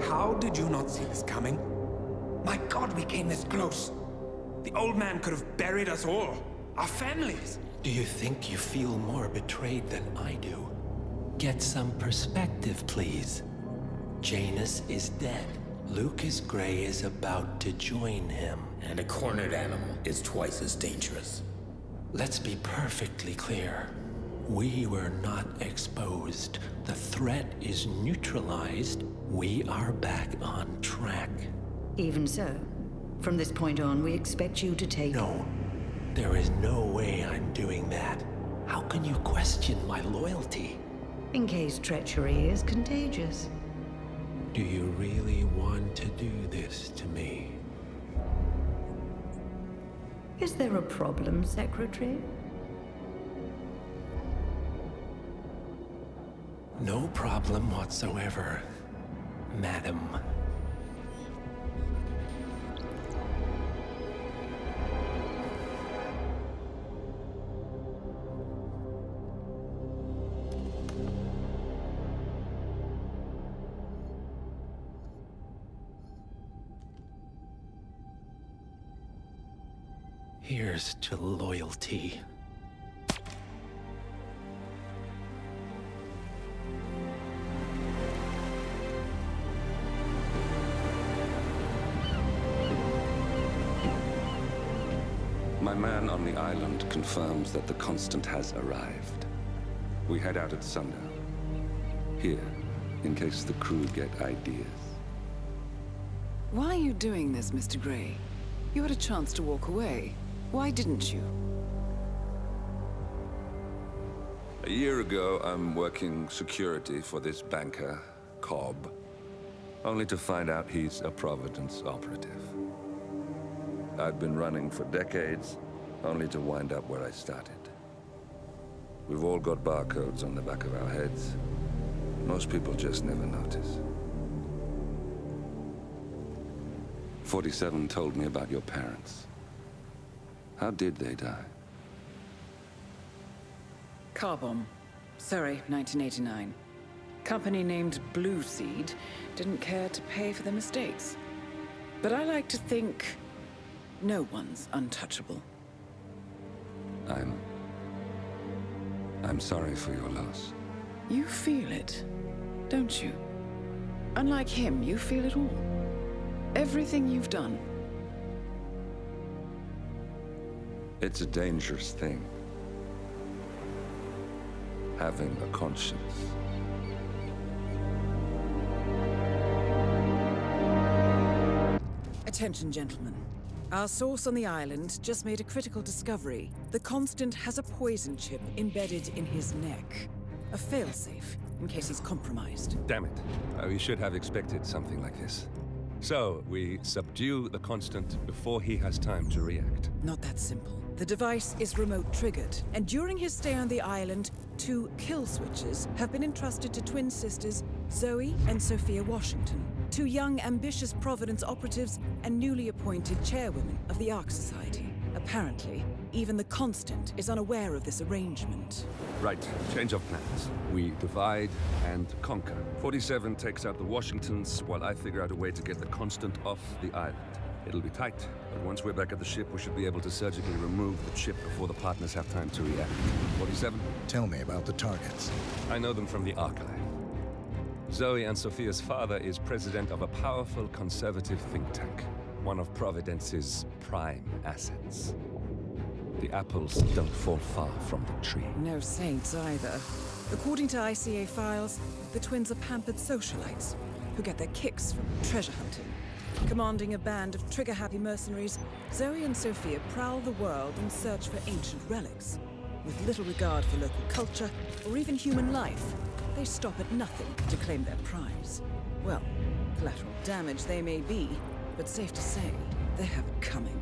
S10: How did you not see this coming? My God, we came this close. The old man could have buried us all. Our families.
S6: Do you think you feel more betrayed than I do? Get some perspective, please. Janus is dead. Lucas Gray is about to join him.
S15: And a cornered animal is twice as dangerous.
S6: Let's be perfectly clear. We were not exposed. The threat is neutralized. We are back on track.
S12: Even so, from this point on, we expect you to take...
S6: No. There is no way I'm doing that. How can you question my loyalty?
S12: In case treachery is contagious.
S6: Do you really want to do this to me?
S12: Is there a problem, Secretary?
S6: No problem whatsoever, madam. Here's to loyalty.
S4: My man on the island confirms that the Constant has arrived. We head out at sundown. Here, in case the crew get ideas.
S2: Why are you doing this, Mr. Gray? You had a chance to walk away. Why didn't you?
S4: A year ago, I'm working security for this banker, Cobb, only to find out he's a Providence operative. I've been running for decades, only to wind up where I started. We've all got barcodes on the back of our heads. Most people just never notice. 47 told me about your parents. How did they die?
S2: Car bomb. Surrey, 1989. Company named Blue Seed didn't care to pay for their mistakes. But I like to think no one's untouchable.
S4: I'm sorry for your loss.
S2: You feel it, don't you? Unlike him, you feel it all. Everything you've done.
S4: It's a dangerous thing. Having a conscience.
S2: Attention, gentlemen. Our source on the island just made a critical discovery. The Constant has a poison chip embedded in his neck. A failsafe, in case he's compromised.
S4: Damn it. We should have expected something like this. So, we subdue the Constant before he has time to react.
S2: Not that simple. The device is remote-triggered, and during his stay on the island, 2 kill switches have been entrusted to twin sisters Zoe and Sophia Washington, 2 young, ambitious Providence operatives and newly appointed chairwomen of the Ark Society. Apparently, even the Constant is unaware of this arrangement.
S4: Right, change of plans. We divide and conquer. 47 takes out the Washingtons, while I figure out a way to get the Constant off the island. It'll be tight, but once we're back at the ship, we should be able to surgically remove the chip before the partners have time to react. 47?
S3: Tell me about the targets.
S4: I know them from the archive. Zoe and Sophia's father is president of a powerful conservative think tank, one of Providence's prime assets.
S16: The apples don't fall far from the tree.
S2: No saints either. According to ICA files, the twins are pampered socialites who get their kicks from treasure hunting. Commanding a band of trigger-happy mercenaries, Zoe and Sophia prowl the world in search for ancient relics. With little regard for local culture or even human life, they stop at nothing to claim their prize. Well, collateral damage they may be, but safe to say, they have it coming.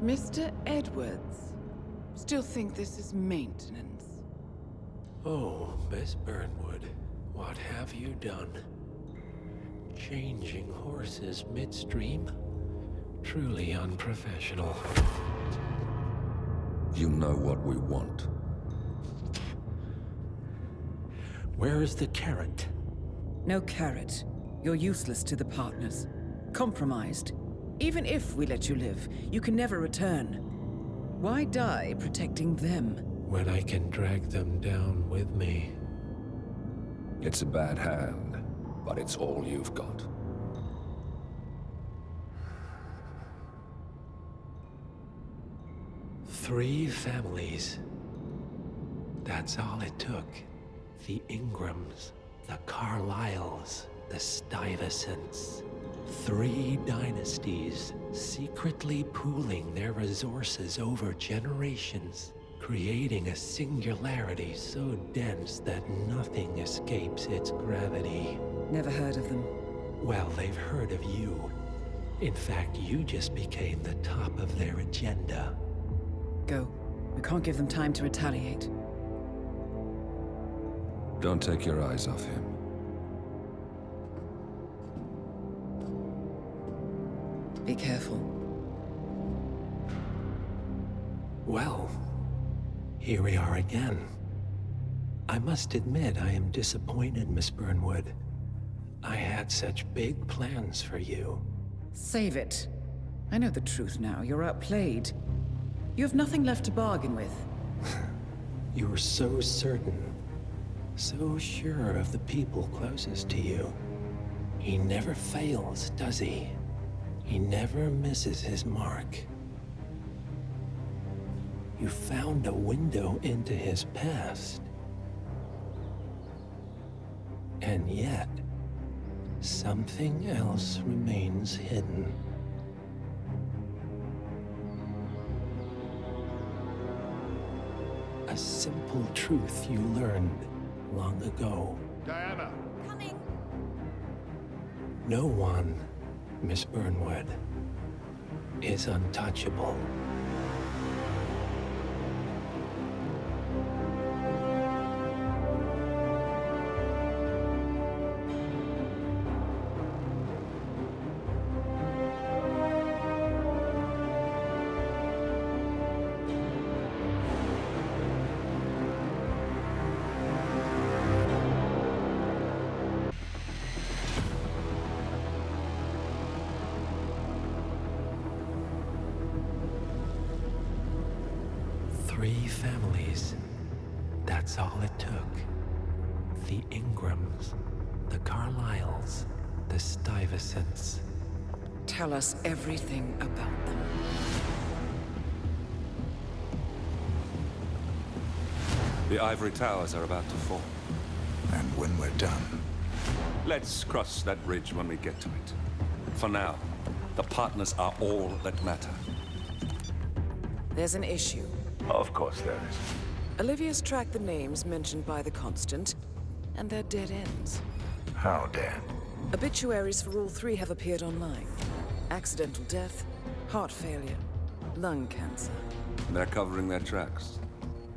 S2: Mr. Edwards, still think this is maintenance?
S6: Oh, Miss Burnwood, what have you done? Changing horses midstream? Truly unprofessional.
S16: You know what we want.
S6: Where is the carrot?
S2: No carrot. You're useless to the partners. Compromised. Even if we let you live, you can never return. Why die protecting them?
S6: When I can drag them down with me.
S16: It's a bad hand, but it's all you've got.
S6: Three families. That's all it took. The Ingrams, the Carlyles, the Stuyvesants. 3 dynasties secretly pooling their resources over generations, creating a singularity so dense that nothing escapes its gravity.
S2: Never heard of them.
S6: Well, they've heard of you. In fact, you just became the top of their agenda.
S2: Go. We can't give them time to retaliate.
S16: Don't take your eyes off him.
S2: Be careful.
S6: Well, here we are again. I must admit I am disappointed, Miss Burnwood. I had such big plans for you.
S2: Save it. I know the truth now. You're outplayed. You have nothing left to bargain with.
S6: You were so certain, so sure of the people closest to you. He never fails, does he? He never misses his mark. You found a window into his past. And yet, something else remains hidden. A simple truth you learned long ago.
S13: Diana!
S14: Coming!
S6: No one, Miss Burnwood, is untouchable. Three families. That's all it took. The Ingrams, the Carlyles, the Stuyvesants.
S2: Tell us everything about them.
S16: The ivory towers are about to fall.
S3: And when we're done...
S16: Let's cross that bridge when we get to it. For now, the partners are all that matter.
S2: There's an issue.
S16: Of course there is.
S2: Olivia's tracked the names mentioned by the Constant, and they're dead ends.
S3: How dead?
S2: Obituaries for all 3 have appeared online. Accidental death, heart failure, lung cancer.
S16: They're covering their tracks.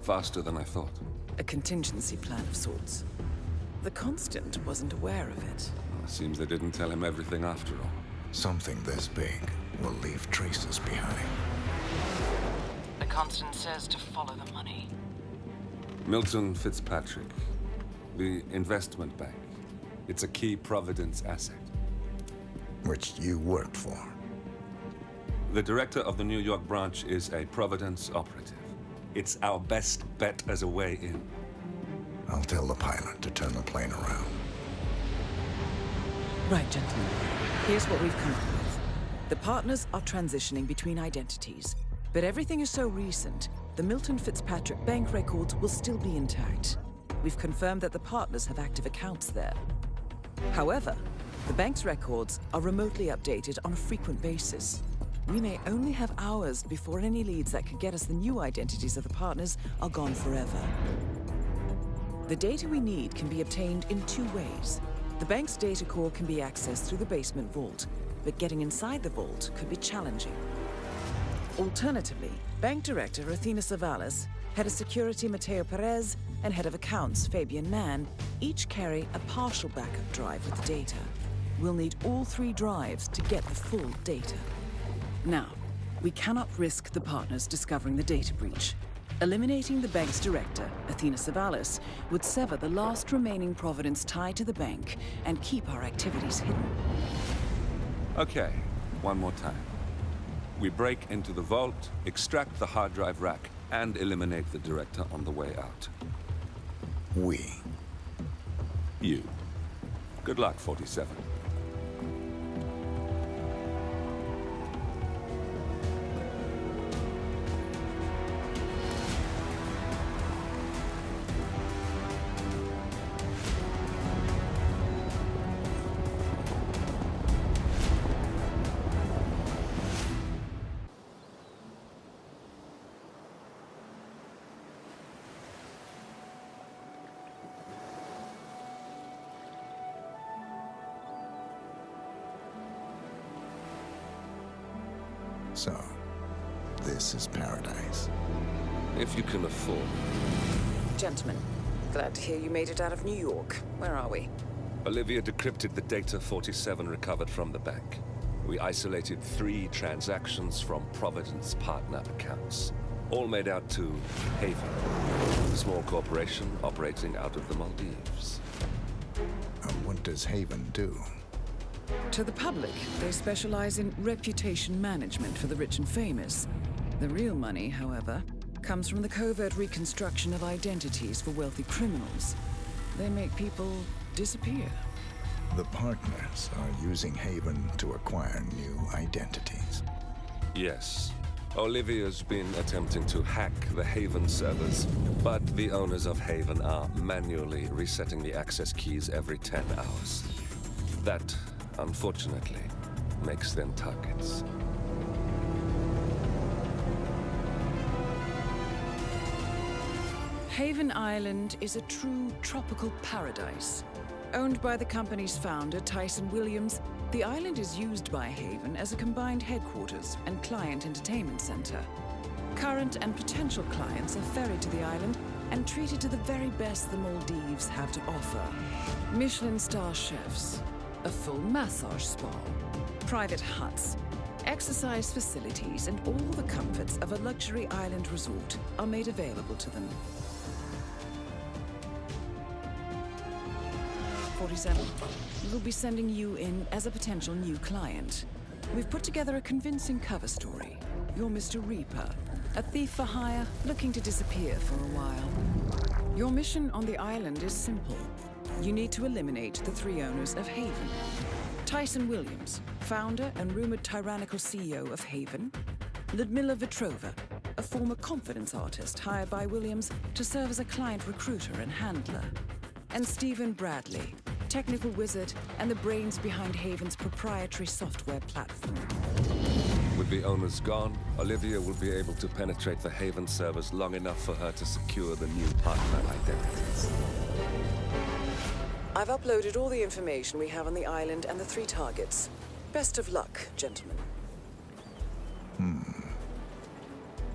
S16: Faster than I thought.
S2: A contingency plan of sorts. The Constant wasn't aware of it.
S16: Seems they didn't tell him everything after all.
S3: Something this big will leave traces behind.
S2: The constant says to follow the money.
S16: Milton Fitzpatrick, the investment bank. It's a key Providence asset.
S3: Which you worked for.
S16: The director of the New York branch is a Providence operative. It's our best bet as a way in.
S3: I'll tell the pilot to turn the plane around.
S2: Right, gentlemen. Here's what we've come up with. The partners are transitioning between identities, but everything is so recent, the Milton Fitzpatrick bank records will still be intact. We've confirmed that the partners have active accounts there. However, the bank's records are remotely updated on a frequent basis. We may only have hours before any leads that could get us the new identities of the partners are gone forever. The data we need can be obtained in two ways. The bank's data core can be accessed through the basement vault, but getting inside the vault could be challenging. Alternatively, Bank Director Athena Savalas, Head of Security Mateo Perez, and Head of Accounts Fabian Mann each carry a partial backup drive with the data. We'll need all three drives to get the full data. Now, we cannot risk the partners discovering the data breach. Eliminating the bank's director, Athena Savalas, would sever the last remaining Providence tie to the bank and keep our activities hidden.
S16: Okay, one more time. We break into the vault, extract the hard drive rack, and eliminate the director on the way out.
S3: We.
S16: You. Good luck, 47.
S3: So, this is paradise.
S16: If you can afford.
S2: Gentlemen, glad to hear you made it out of New York. Where are we?
S16: Olivia decrypted the data 47 recovered from the bank. We isolated 3 transactions from Providence partner accounts. All made out to Haven, a small corporation operating out of the Maldives.
S3: And what does Haven do?
S2: To the public, they specialize in reputation management for the rich and famous. The real money, however, comes from the covert reconstruction of identities for wealthy criminals. They make people disappear.
S3: The partners are using Haven to acquire new identities.
S16: Yes. Olivia's been attempting to hack the Haven servers, but the owners of Haven are manually resetting the access keys every 10 hours. That, unfortunately, makes them targets.
S2: Haven Island is a true tropical paradise. Owned by the company's founder, Tyson Williams, the island is used by Haven as a combined headquarters and client entertainment center. Current and potential clients are ferried to the island and treated to the very best the Maldives have to offer. Michelin star chefs, a full massage spa, private huts, exercise facilities, and all the comforts of a luxury island resort are made available to them. 47. We'll be sending you in as a potential new client. We've put together a convincing cover story. You're Mr. Reaper, a thief for hire looking to disappear for a while. Your mission on the island is simple. You need to eliminate the 3 owners of Haven. Tyson Williams, founder and rumored tyrannical CEO of Haven. Ludmila Vetrova, a former confidence artist hired by Williams to serve as a client recruiter and handler. And Stephen Bradley, technical wizard and the brains behind Haven's proprietary software platform.
S16: With the owners gone, Olivia will be able to penetrate the Haven servers long enough for her to secure the new partner identities.
S2: I've uploaded all the information we have on the island and the 3 targets. Best of luck, gentlemen.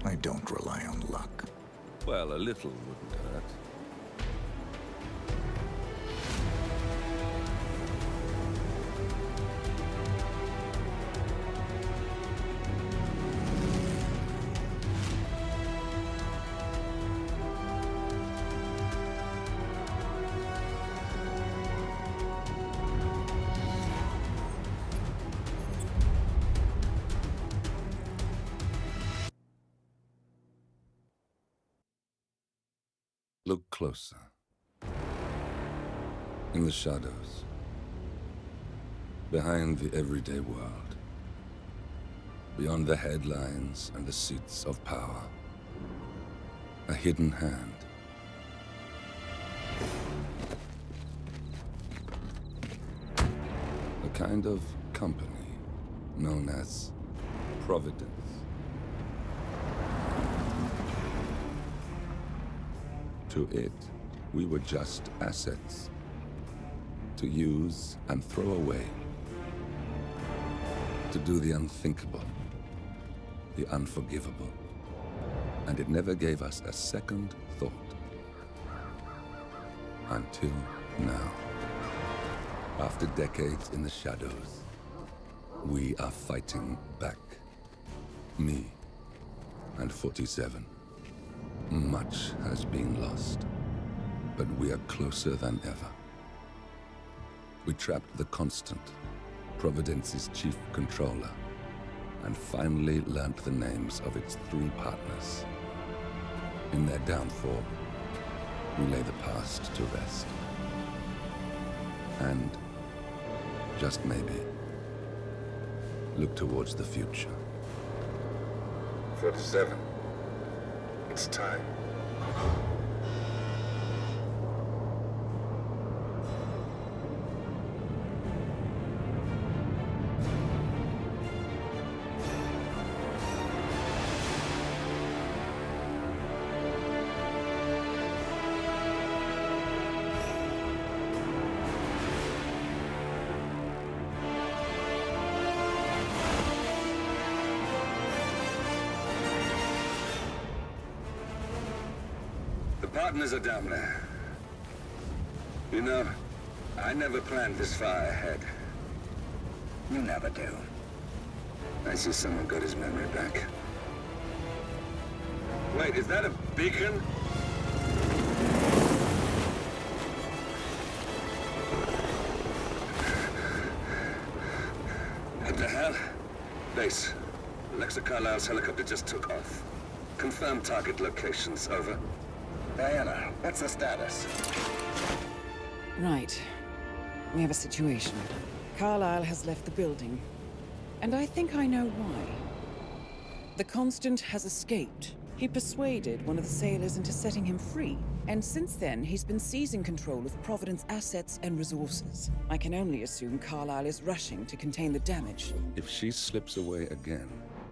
S3: I don't rely on luck.
S16: Well, a little wouldn't hurt. Look closer. In the shadows. Behind the everyday world. Beyond the headlines and the seats of power. A hidden hand. A kind of company known as Providence. To it, we were just assets. To use and throw away. To do the unthinkable. The unforgivable. And it never gave us a second thought. Until now. After decades in the shadows, we are fighting back. Me and 47. Much has been lost, but we are closer than ever. We trapped the Constant, Providence's chief controller, and finally learnt the names of its 3 partners. In their downfall, we lay the past to rest. And, just maybe, look towards the future. 47. It's time.
S17: Partners are down there. You know, I never planned this far ahead. You never do. I see someone got his memory back. Wait, is that a beacon? What the hell? Base. Alexa Carlisle's helicopter just took off. Confirm target locations, over. Diana, what's the status?
S2: Right. We have a situation. Carlisle has left the building. And I think I know why. The Constant has escaped. He persuaded one of the sailors into setting him free. And since then, he's been seizing control of Providence assets and resources. I can only assume Carlisle is rushing to contain the damage.
S16: If she slips away again...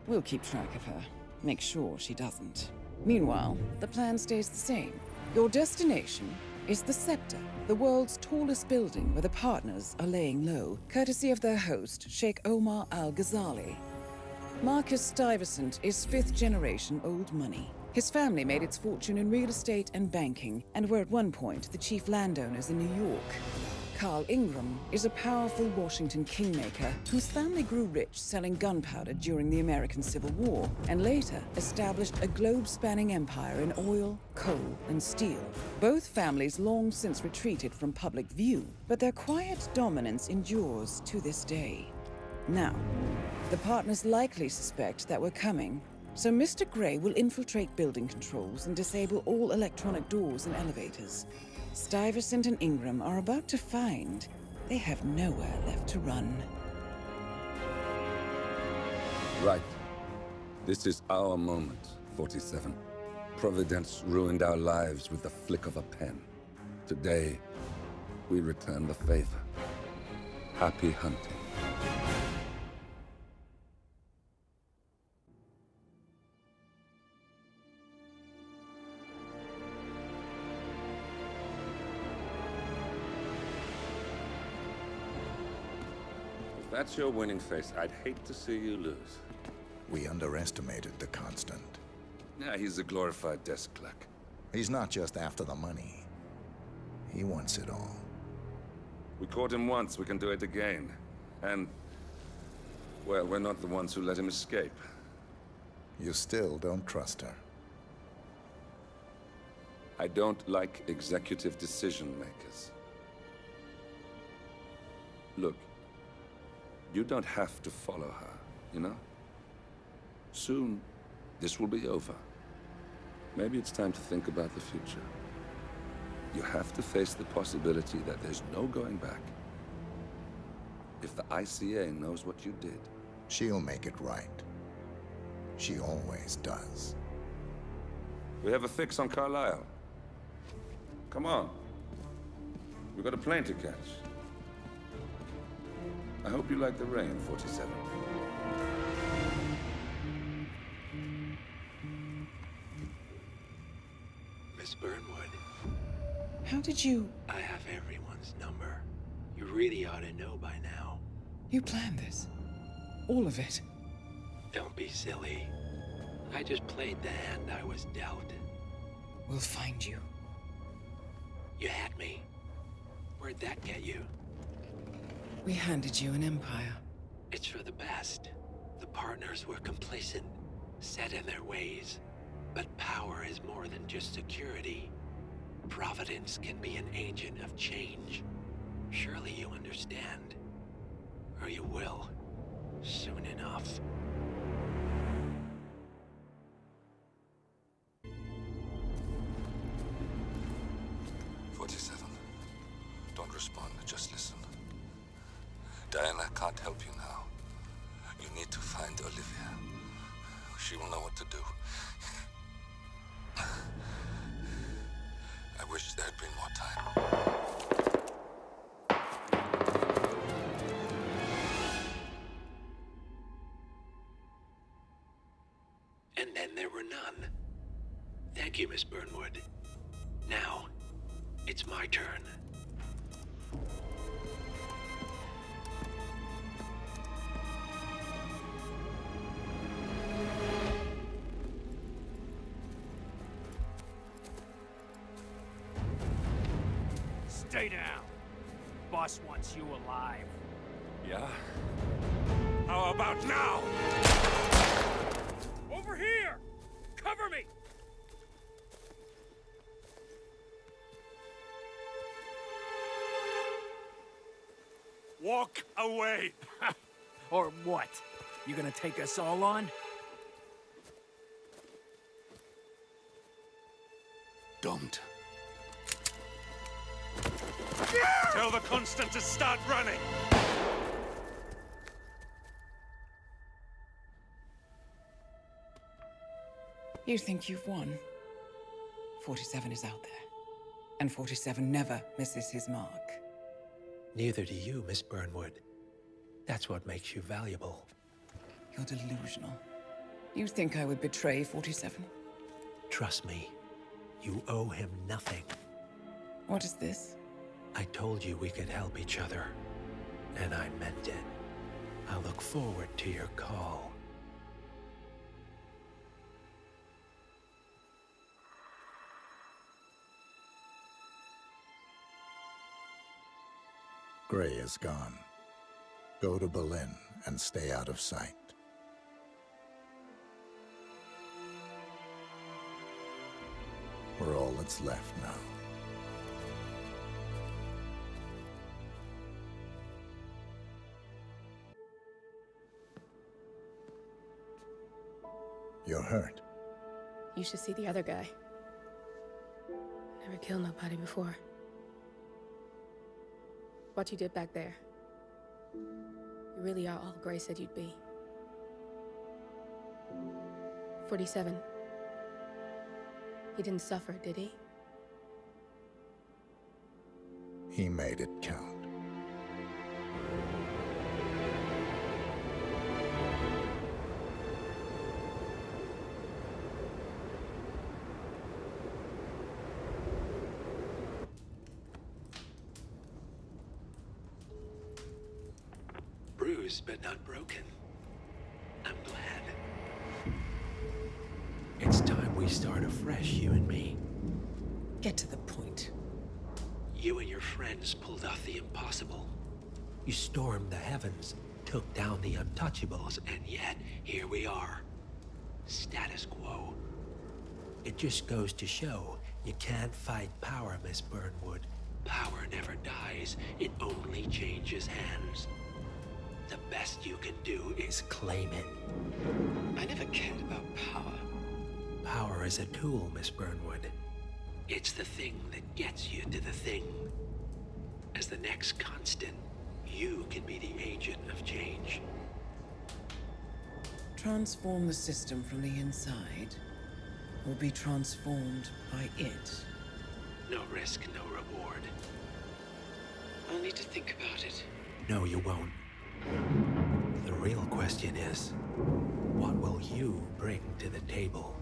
S2: We'll keep track of her. Make sure she doesn't. Meanwhile, the plan stays the same. Your destination is the Scepter, the world's tallest building where the partners are laying low, courtesy of their host, Sheikh Omar Al-Ghazali. Marcus Stuyvesant is 5th-generation old money. His family made its fortune in real estate and banking, and were at one point the chief landowners in New York. Carl Ingram is a powerful Washington kingmaker whose family grew rich selling gunpowder during the American Civil War, and later established a globe-spanning empire in oil, coal, and steel. Both families long since retreated from public view, but their quiet dominance endures to this day. Now, the partners likely suspect that we're coming, so Mr. Grey will infiltrate building controls and disable all electronic doors and elevators. Stuyvesant and Ingram are about to find they have nowhere left to run.
S16: Right. This is our moment, 47. Providence ruined our lives with the flick of a pen. Today, we return the favor. Happy hunting. If that's your winning face, I'd hate to see you lose.
S3: We underestimated the Constant.
S16: Yeah, he's a glorified desk clerk.
S3: He's not just after the money. He wants it all.
S16: We caught him once, we can do it again. And, well, we're not the ones who let him escape.
S3: You still don't trust her.
S16: I don't like executive decision makers. Look, you don't have to follow her, you know? Soon, this will be over. Maybe it's time to think about the future. You have to face the possibility that there's no going back. If the ICA knows what you did,
S3: she'll make it right. She always does.
S16: we have a fix on Carlisle. Come on. We've got a plane to catch. I hope you like the rain, 47.
S6: Miss Burnwood.
S2: How did you...
S6: I have everyone's number. You really ought to know by now.
S2: You planned this? All of it?
S6: Don't be silly. I just played the hand I was dealt.
S2: We'll find you.
S6: You had me. Where'd that get you?
S2: We handed you an empire.
S6: It's for the best. The partners were complacent, set in their ways. But power is more than just security. Providence can be an agent of change. Surely you understand. Or you will. Soon enough.
S16: Don't respond, just listen. Diana can't help you now. You need to find Olivia. She will know what to do. I wish there had been more time.
S6: And then there were none. Thank you, Miss Burnwood. Now, it's my turn.
S18: Stay down. Boss wants you alive.
S16: Yeah?
S18: How about now? Over here! Cover me! Walk away! Or what? You gonna take us all on?
S16: Don't.
S18: Tell the Constant to start running!
S2: You think you've won? 47 is out there. And 47 never misses his mark.
S6: Neither do you, Miss Burnwood. That's what makes you valuable.
S2: You're delusional. You think I would betray 47?
S6: Trust me, you owe him nothing.
S2: What is this?
S6: I told you we could help each other, and I meant it. I look forward to your call.
S3: Gray is gone. Go to Berlin and stay out of sight. We're all that's left now. You're hurt.
S19: You should see the other guy. Never killed nobody before. What you did back there. You really are all Gray said you'd be. 47. He didn't suffer, did he?
S3: He made it count.
S6: Bruised but not broken. I'm glad. It's time we start afresh, you and me.
S2: Get to the point.
S6: You and your friends pulled off the impossible. You stormed the heavens, took down the Untouchables, and yet here we are. Status quo. It just goes to show you can't fight power, Miss Burnwood. Power never dies, it only changes hands. The best you can do is claim it. I never cared about power. Power is a tool, Miss Burnwood.
S18: It's the thing that gets you to the thing. As the next constant, you can be the agent of change.
S2: Transform the system from the inside, or be transformed by it.
S18: No risk, no reward.
S2: I'll need to think about it.
S6: No, you won't. The real question is, what will you bring to the table?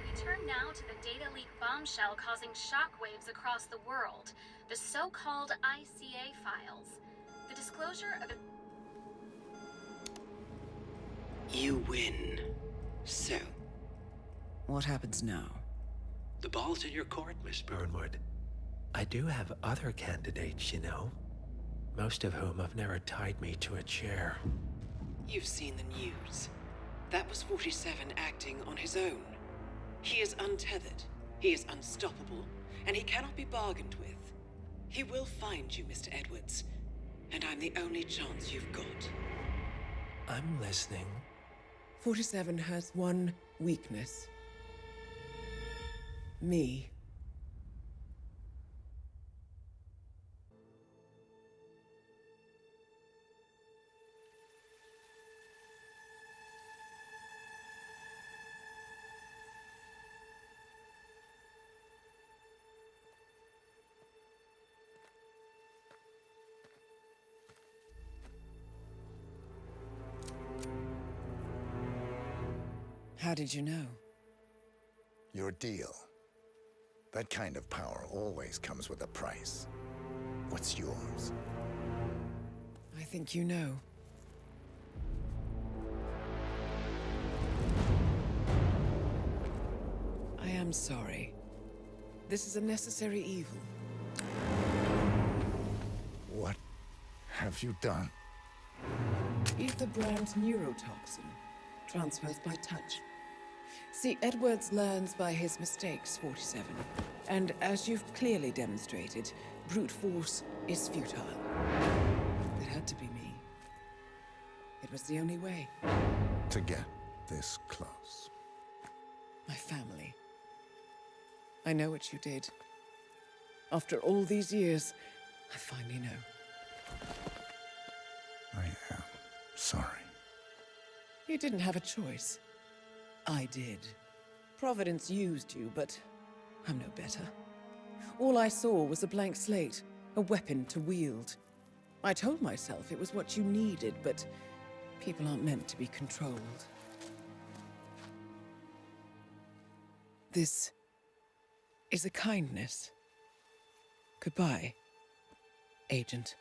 S20: We turn now to the data leak bombshell causing shockwaves across the world, the so-called ICA files. The disclosure of
S2: You win. So, what happens now?
S18: The ball's in your court, Miss
S6: Burnwood. I do have other candidates, you know. Most of whom have never tied me to a chair.
S2: You've seen the news. That was 47 acting on his own. He is untethered, he is unstoppable, and he cannot be bargained with. He will find you, Mr. Edwards, and I'm the only chance you've got.
S6: I'm listening.
S2: 47 has one weakness. Me. How did you know?
S3: Your deal. That kind of power always comes with a price. What's yours?
S2: I think you know. I am sorry. This is a necessary evil.
S3: What have you done?
S2: Ether brand neurotoxin. Transfers by touch. See, Edwards learns by his mistakes, 47. And as you've clearly demonstrated, brute force is futile. It had to be me. It was the only way.
S3: To get this close.
S2: My family. I know what you did. After all these years, I finally know.
S3: I am sorry.
S2: You didn't have a choice. I did. Providence used you, but I'm no better. All I saw was a blank slate, a weapon to wield. I told myself it was what you needed, but people aren't meant to be controlled. This is a kindness. Goodbye, Agent.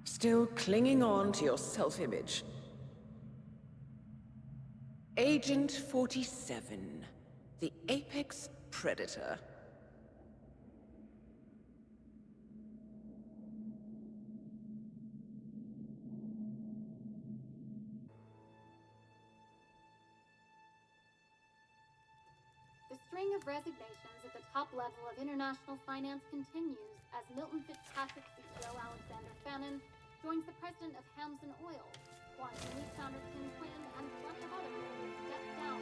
S2: Still clinging on to your self-image. Agent 47, the apex predator.
S21: The string of resignations at the top level of international finance continues as Milton Fitzpatrick CEO Alexander Fannin joins the president of Hamson Oil, Quantum Leap founder Tim Quinn, and plenty of others step down.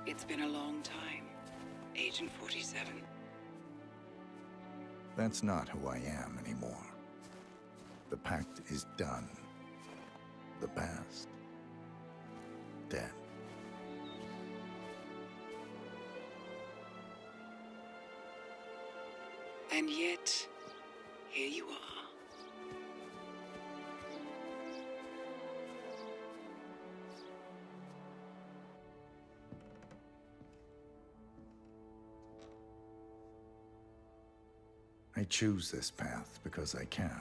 S2: It's been a long time, Agent 47.
S3: That's not who I am anymore. The pact is done. The past, dead.
S2: And yet, here you are.
S3: I choose this path because I can.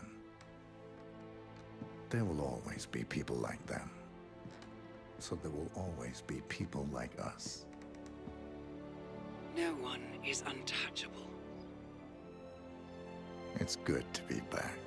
S3: There will always be people like them. So there will always be people like us.
S1: No one is untouchable.
S3: It's good to be back.